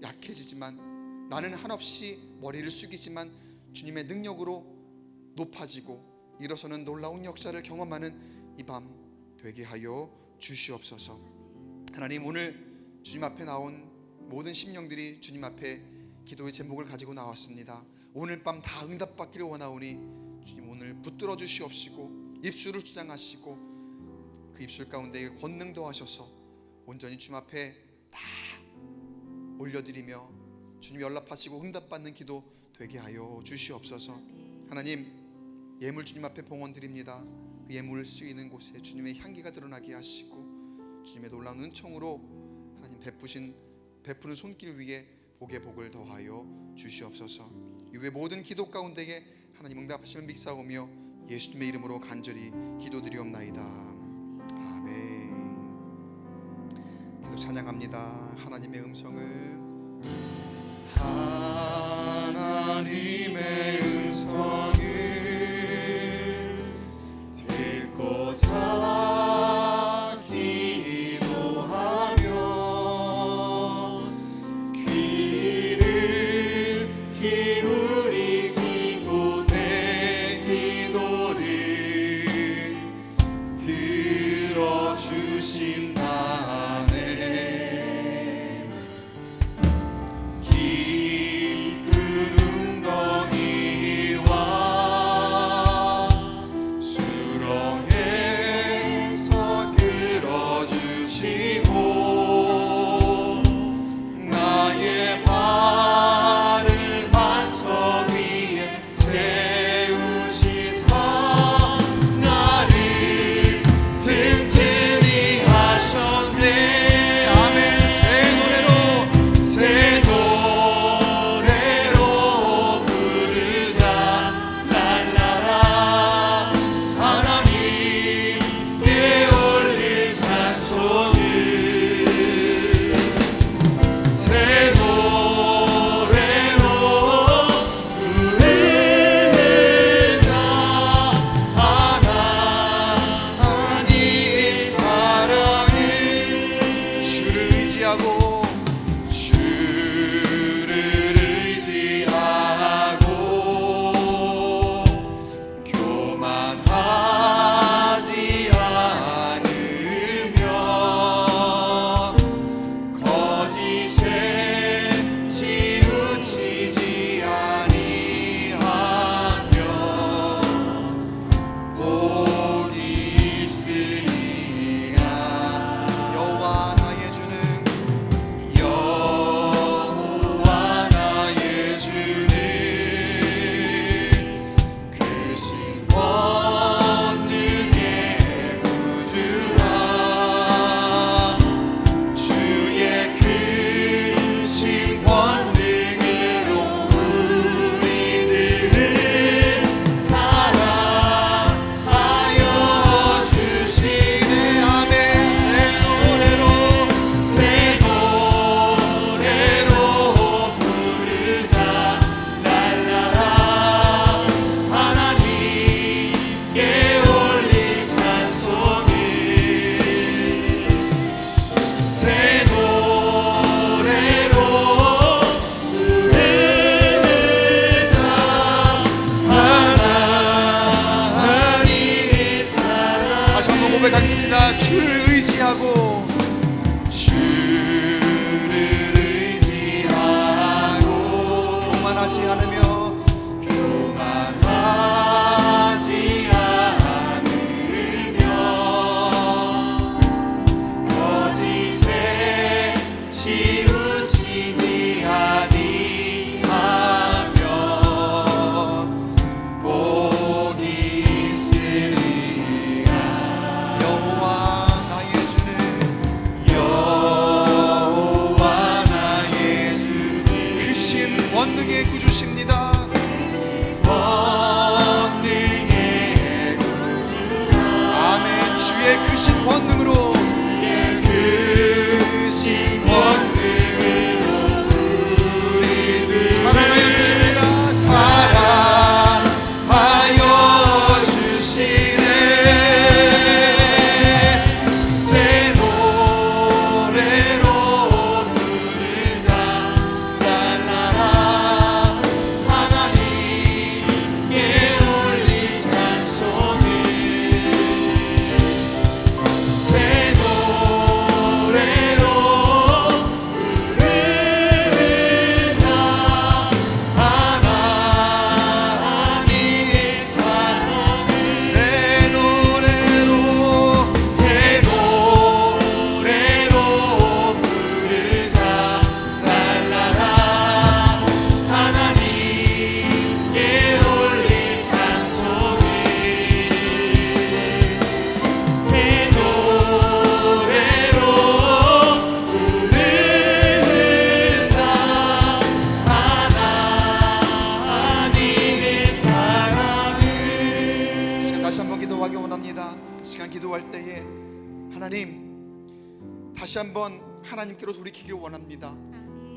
약해지지만, 나는 한없이 머리를 숙이지만 주님의 능력으로 높아지고 일어서는 놀라운 역사를 경험하는 이 밤 되게 하여 주시옵소서. 하나님, 오늘 주님 앞에 나온 모든 심령들이 주님 앞에 기도의 제목을 가지고 나왔습니다. 오늘 밤 다 응답받기를 원하오니 주님 오늘 붙들어 주시옵시고 입술을 주장하시고 그 입술 가운데 권능 더하셔서 온전히 주님 앞에 다 올려드리며 주님 연락하시고 응답받는 기도 되게 하여 주시옵소서. 하나님, 예물 주님 앞에 봉헌 드립니다. 그 예물을 쓰이는 곳에 주님의 향기가 드러나게 하시고 주님의 놀라운 은총으로 하나님 베푸는 손길 위에 복의 복을 더하여 주시옵소서. 이후에 모든 기도 가운데에 하나님 응답하심을 믿사오며 예수님의 이름으로 간절히 기도드리옵나이다. 아멘. 계속 찬양합니다. 하나님의 음성을, 하나님의 음성을 듣고자 기도하며 귀를 기울이시고 내 기도를 들어주신다네. 깊은 웅덩이와 수렁에서 끌어주시고 나의 발을 반석 위에 세우시사 나를 든든히 하셨네. 아멘. 새 노래로 부르자 랄라라. 하나님께 올릴 찬송을 새 노래로 부르자. 하나님 사랑을 주를 의지하고 교만하지 않으며 거짓에 치우치지 아니하며 복이 있으리라. 여호와 나의 주는 크신 권능의 구주라. 주의 크신 권능으로 우리들을 사랑하여 주시네. 아멘. 새 노래로 부르자 랄라라. 하나님께 올릴 찬송을 새 노래로 부르자. 하나님 사랑. 다시 한번 고백하겠습니다. 주를 의지하고 교만하지 않으며 거짓에 치우치지 아니하며 복이 있으리라. 여호와 나의 주는 크신 권능의 구주십니다. 권능의 구주. 아멘. 주의 크신 권능으로 우리를 사랑하여 주십니다. 사랑하여 주시네. 새 노래로 부르자 랄라라. 하나님께 올릴 찬송을 새 하나님, 다시 한번 하나님께로 돌이키길 원합니다.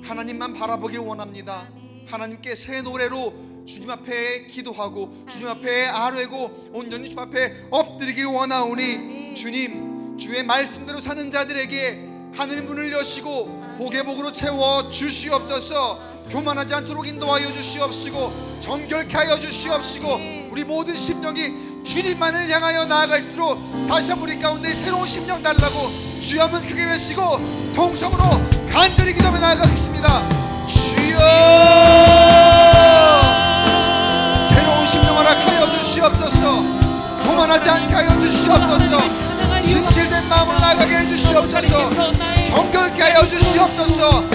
하나님만 바라보길 원합니다. 하나님께 새 노래로 주님 앞에 기도하고 주님 앞에 아뢰고 온전히 주님 앞에 엎드리길 원하오니, 주님, 주의 말씀대로 사는 자들에게 하늘 문을 여시고 복의 복으로 채워 주시옵소서. 교만하지 않도록 인도하여 주시옵시고 정결케 하여 주시옵시고, 우리 모든 심령이 주님만을 향하여 나아갈수록 다시 한번 우리 가운데 새로운 심령 달라고 주여 한번 크게 외치고 통성으로 간절히 기도하며 나아가겠습니다. 주여, 새로운 심령 허락하여 주시옵소서. 교만하지 않게 하여 주시옵소서. 진실된 마음으로 나아가게 해 주시옵소서. 정결케 하여 주시옵소서.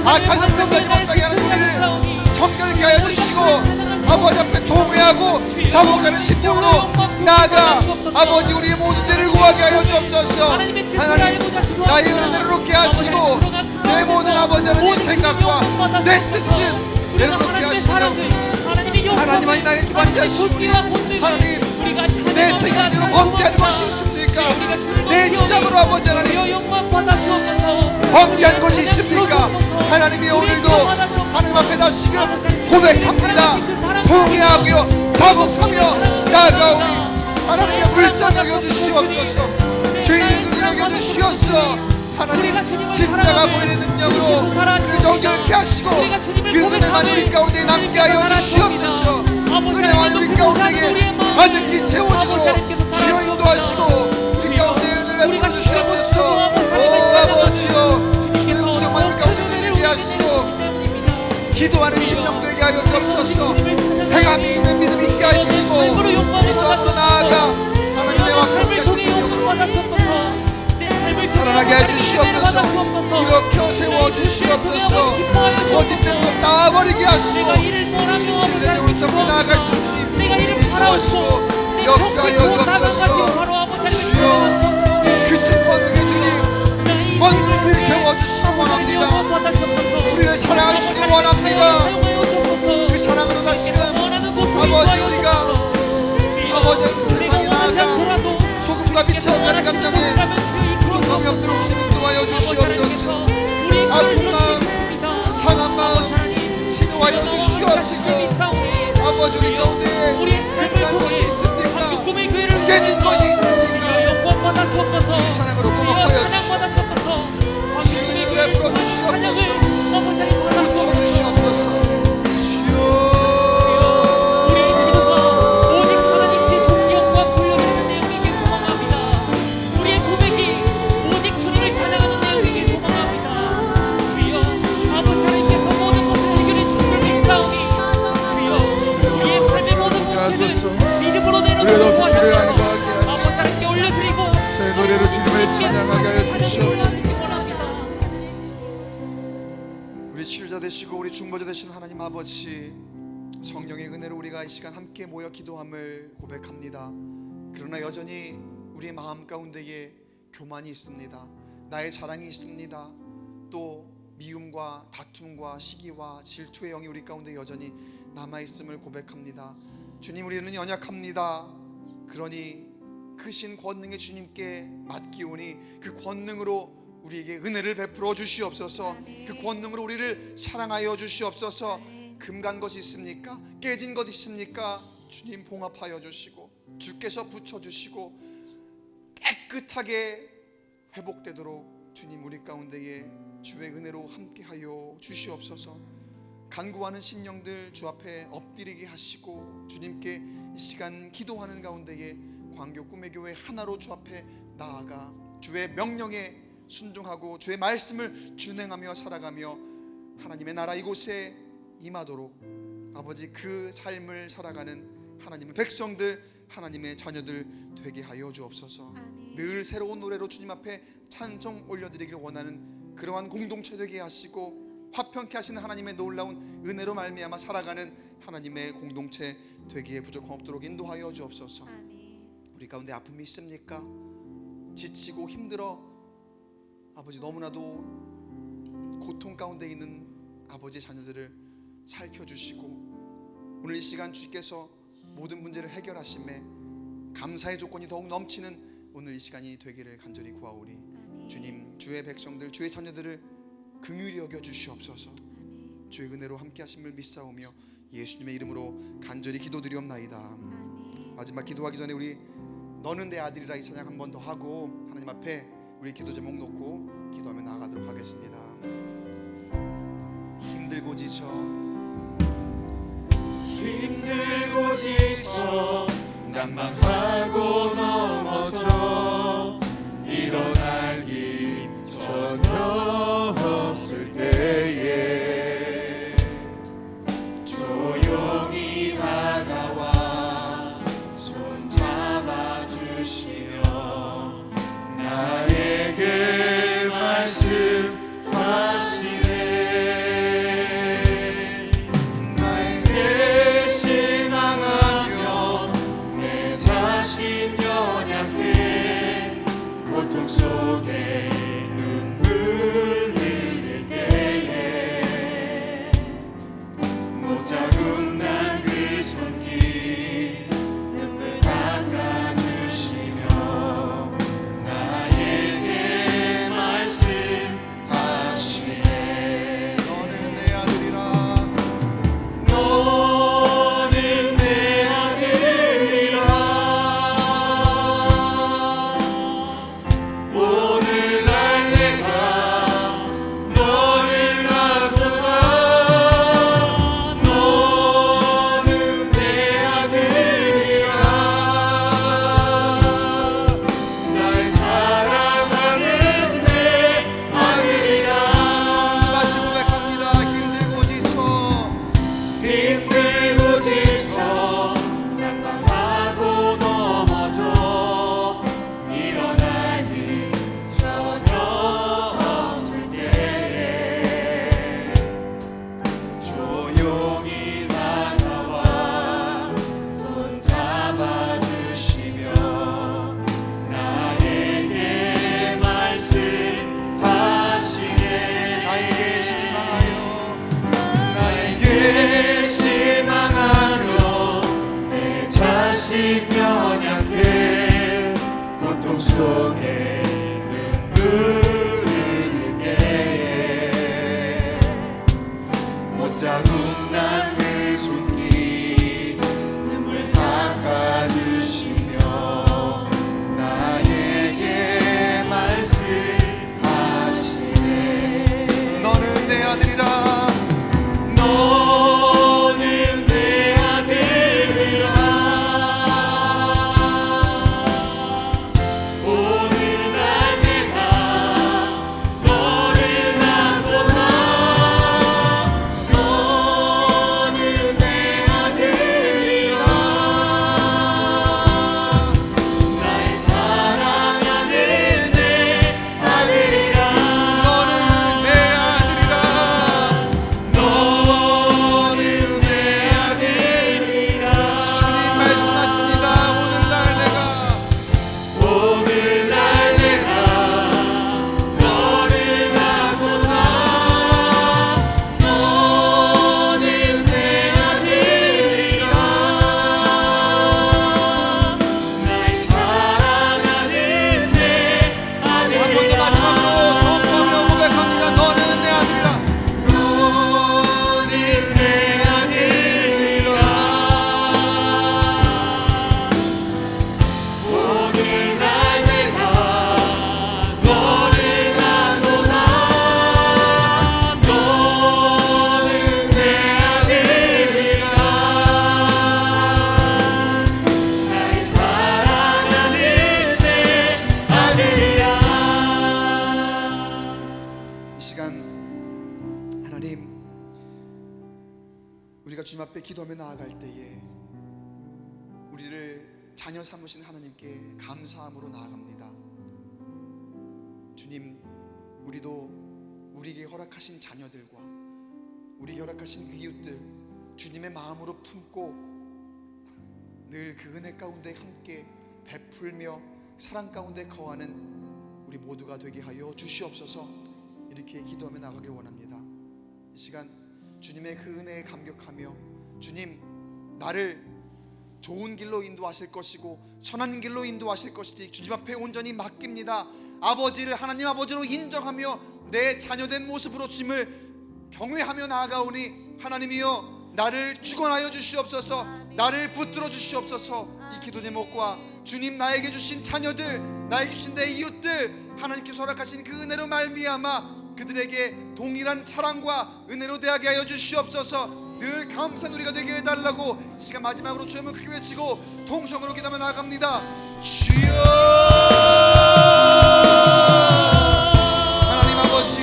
악한 영들까지 못하게 하는 우리를 정결케 하여 주시고, 아버지 앞에 통회하고 자복하는 심령으로 나아가 아버지 우리의 모든 죄를 구하게 하여 주옵소서. 하나님, 나의 은혜를 놓게 하시고 내 모든 아버지 하나님의 생각과 내 뜻은 내려놓게 하시며, 하나님만이 나의 주관자시오니 하나님, 내 생각대로 범죄한 것이 있습니까? 내 주장으로 아버지 하나님 범죄한 것이 있습니까? 하나님이 오늘도 하나님 앞에 다시금 고백합니다. 통회하고요 자복하며 나아가오니 하나님의 불쌍히 여겨주시옵소서. 죄인을 눈이 여겨주시옵소서. 하나님, 십자가 보혈의 능력으로 그를 정결케 하시고 그 은혜만 우리 가운데 남게 하여 주시옵소서. 은혜만 우리 가운데에 가득히 채워지도록 주여 인도하시고 우리 가운데 은혜를 베풀어 주시옵소서. 오 아버지여, 주의 음성만 우리 가운데 들리게 하시고 기도하는 심령 되게 하여 주옵소서. 행함이 있는 믿음 있게 하시고 기도함으로 나아가 하나님의 완벽하신 능력으로 살아나게 해 주시옵소서. 일으켜 세워 주시옵소서. 거짓된 것 다 버리게 하시고 진실된 영으로 잡고 나아갈 주님 인도하시고 역사하여 주옵소서. 주여, 크신 권능의 주님, 권능을 세워주시기 원합니다. 우리를 사랑하시기 원합니다. 그 사랑으로 다시금 아버지 우리가 아버지 세상에 나아가 소금과 빛의 없는 감정에 부족함이 없도록 주님 인도하여 주시옵소서. 아픈 마음, 상한 마음 치료하여 주시옵시고, 아버지 우리 가운데 끝난 것이 있습니까? 깨진 것이 있습니까? 주의 사랑으로 봉합하여 주시옵소서. 주의 베풀어 주시옵소서. 붙여 주시옵소서. 믿음으로 내려놓고 아버지 하나님께 올려드리고 새 노래로 주님을 찬양하게 하여 주시옵소서. 우리 치유자 되시고 우리 중보자 되신 하나님 아버지, 성령의 은혜로 우리가 이 시간 함께 모여 기도함을 고백합니다. 그러나 여전히 우리의 마음 가운데에 교만이 있습니다. 나의 자랑이 있습니다. 또 미움과 다툼과 시기와 질투의 영이 우리 가운데 여전히 남아있음을 고백합니다. 주님, 우리는 연약합니다. 그러니 크신 권능의 주님께 맡기오니 그 권능으로 우리에게 은혜를 베풀어 주시옵소서. 그 권능으로 우리를 사랑하여 주시옵소서. 금간 것이 있습니까? 깨진 것 있습니까? 주님 봉합하여 주시고 주께서 붙여주시고 깨끗하게 회복되도록 주님 우리 가운데에 주의 은혜로 함께하여 주시옵소서. 간구하는 심령들 주 앞에 엎드리게 하시고 주님께 이 시간 기도하는 가운데에 광교 꿈의 교회 하나로 주 앞에 나아가 주의 명령에 순종하고 주의 말씀을 준행하며 살아가며 하나님의 나라 이곳에 임하도록 아버지 그 삶을 살아가는 하나님의 백성들, 하나님의 자녀들 되게 하여 주옵소서. 늘 새로운 노래로 주님 앞에 찬송 올려드리길 원하는 그러한 공동체 되게 하시고 화평케 하시는 하나님의 놀라운 은혜로 말미암아 살아가는 하나님의 공동체 되기에 부족함 없도록 인도하여 주옵소서. 우리 가운데 아픔이 있습니까? 지치고 힘들어 아버지 너무나도 고통 가운데 있는 아버지의 자녀들을 살펴주시고 오늘 이 시간 주께서 모든 문제를 해결하심에 감사의 조건이 더욱 넘치는 오늘 이 시간이 되기를 간절히 구하오리. 아멘. 주님, 주의 백성들, 주의 자녀들을 긍휼히 여겨 주시옵소서. 아멘. 주의 은혜로 함께 하심을 믿사오며 예수님의 이름으로 간절히 기도드리옵나이다. 아멘. 마지막 기도하기 전에 우리 너는 내 아들이라 이 찬양 한 번 더 하고 하나님 앞에 우리 기도 제목 놓고 기도하며 나아가도록 하겠습니다. 힘들고 지쳐 난망하고 넘어져 일어날 힘 전혀 없을 때에 조용히 다가와 손 잡아주시며 나에게 말씀하시네. 나에게 실망하며 내 자신 연약해 고통 속에 눈물 흘릴 때에 못 잡은 난 그 손길 눈물 닦아주시며 나에게 말씀하시네. 너는 내 아들이라 너는 내 아들이라. 오늘날 내가 너를 낳았구나. 너는 내 아들이라. 날 사랑하는 내 아들이라. 전부 다시 고백합니다. 힘들고 지쳐 난망하고 넘어져 일어날 힘 전혀 없을 때에 조용히 다가와 손 잡아주시며 나에게 말씀하시네. 나에게 실망하며 내 자신 연약해 고통 속에 눈물 흘릴 때에 못 잡은 난 그 손길 눈물 닦아주시며 나에게 말씀하시네. 너는 내 아들이라. 너는 내 아들이라. 오늘날 내가 너를 낳았구나. 너는 내 아들이라. 날 사랑하는 내 아들이라. 너는 내 아들이라. 너는 내 아들이라. 주님 말씀하십니다. 오늘날 내가 너를 낳았구나. 너는 내 아들이라. 날 사랑하는 내 한 번 더 아들이라. 마지막으로 선포하며 고백합니다. 너는 내 아들이라. 너는 내 아들이라. 오늘날 내가 너를 낳았구나. 너는 내 아들이라. 날 사랑하는 내 아들이라. 이 시간 하나님, 우리가 주님 앞에 기도하며 나아갈 때에 우리를 자녀 삼으신 하나님께 감사함으로 나아갑니다. 주님, 우리도 우리에게 허락하신 자녀들과 우리에게 허락하신 이웃들 주님의 마음으로 품고 늘 그 은혜 가운데 함께 베풀며 사랑 가운데 거하는 우리 모두가 되게 하여 주시옵소서. 이렇게 기도하며 나가길 원합니다. 이 시간 주님의 그 은혜에 감격하며 주님, 나를 좋은 길로 인도하실 것이고 선한 길로 인도하실 것이지 주님 앞에 온전히 맡깁니다. 아버지를 하나님 아버지로 인정하며 내 자녀된 모습으로 주님을 경외하며 나아가오니 하나님이여 나를 축원하여 주시옵소서. 나를 붙들어 주시옵소서. 이 기도 제목과 주님 나에게 주신 자녀들, 나에게 주신 내 이웃들, 하나님께서 허락하신 그 은혜로 말미암아 그들에게 동일한 사랑과 은혜로 대하게 하여 주시옵소서. 늘 감사한 우리가 되게 해달라고 이 시간 마지막으로 주님을 크게 외치고 통성으로 기도하며 나아갑니다. 주여 하나님 아버지,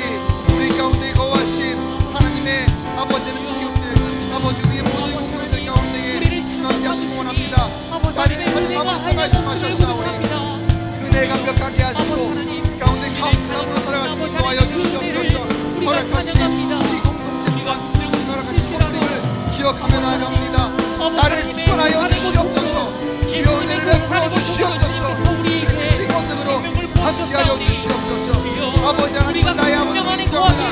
우리 가운데 거하신 하나님의 아버지는 이웃들, 아버지 우리의 모든 공동체 가운데에 주님 함께 하시기 원합니다. 나를 하나님 아버지께 말씀하셨사오니 은혜 감격하게 하시고 가운데 감사함으로 살아갈 수 인도하여 주시옵소서. 허락하신 이 공동체 또한 허락하신 소원드림을 기억하며 나아갑니다. 나를 축원하여 주시옵소서. 주여 은혜를 베풀어 주시옵소서. 주의 크신 권능으로 함께하여 주시옵소서. 아버지 하나님 나의 아버지를 인정합니다.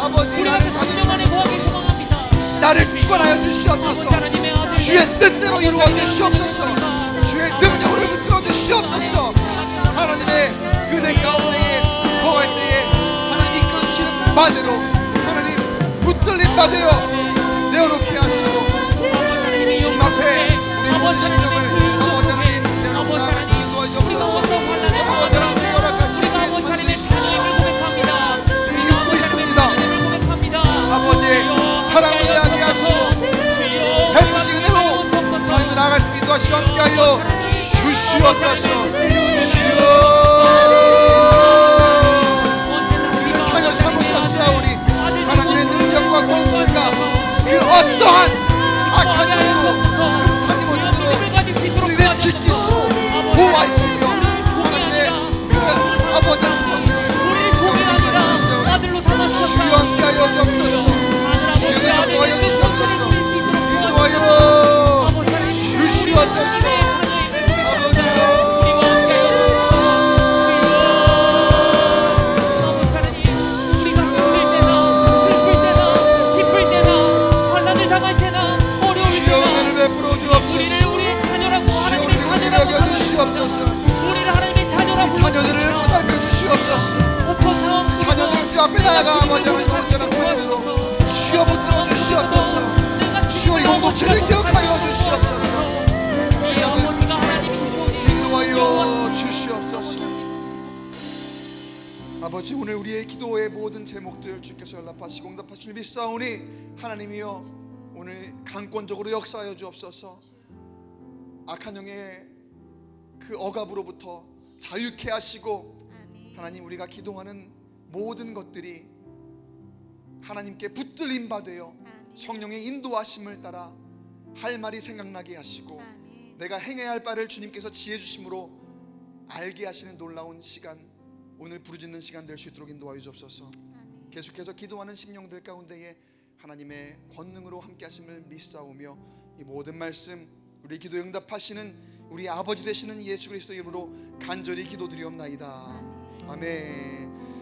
아버지 나를 찾으시는 나를 축원하여 주시옵소서. 주의 뜻대로 이루어 주시옵소서. 주의 능력으로 붙들어 주시옵소서. 하나님의 은혜 가운데에 거할 때에 하나님 이끌어 주시는 바대로 하나님 붙들린 바대로 내어놓게 하시고 주님 앞에 우리 모든 심령을 아버지 하나님 내어놓고 나아갈 수 있게 도와주옵소서. 아버지 하나님 허락하신 그 찬양이 있습니다. 믿고 있습니다. 아버지의 사랑으로 대하게 하시고 베푸신 은혜로 하나님도 나아갈 수 있게 도와주시고 함께하여 주시옵소서. 주여 우리를 자녀 삼으셨사오니 하나님의 능력과 권세가 그 어떠한 악한 영도 흠타지 못하도록 우리를 지키시고 보호하시며 하나님의 그 아버지 하나님 권능이 주여 함께하여 주옵소서. 주여 인도하여 주시옵소서. 인도하여 주시옵소서. 자녀들을 보살펴 주시옵소서. 자녀들 주 앞에 나아가 아버지 하나님 온전한 자녀들로 주여 붙들어 주시옵소서. 주여 이 공동체를 기억하여 주시옵소서. 우리 자녀들 주여 인도하여 주시옵소서. 아버지 오늘 우리의 기도의 모든 제목들 주께서 연락하시고 응답하실 줄 믿사오니 하나님이여 오늘 강권적으로 역사하여 주옵소서. 악한 영의 그 억압으로부터 자유케 하시고 하나님 우리가 기도하는 모든 것들이 하나님께 붙들림 받으여 성령의 인도하심을 따라 할 말이 생각나게 하시고 내가 행해야 할 바를 주님께서 지혜 주심으로 알게 하시는 놀라운 시간, 오늘 부르짖는 시간 될 수 있도록 인도하여 주옵소서. 계속해서 기도하는 심령들 가운데에 하나님의 권능으로 함께 하심을 믿사오며 이 모든 말씀 우리 기도 응답하시는 우리 아버지 되시는 예수 그리스도 이름으로 간절히 기도드리옵나이다. 아멘.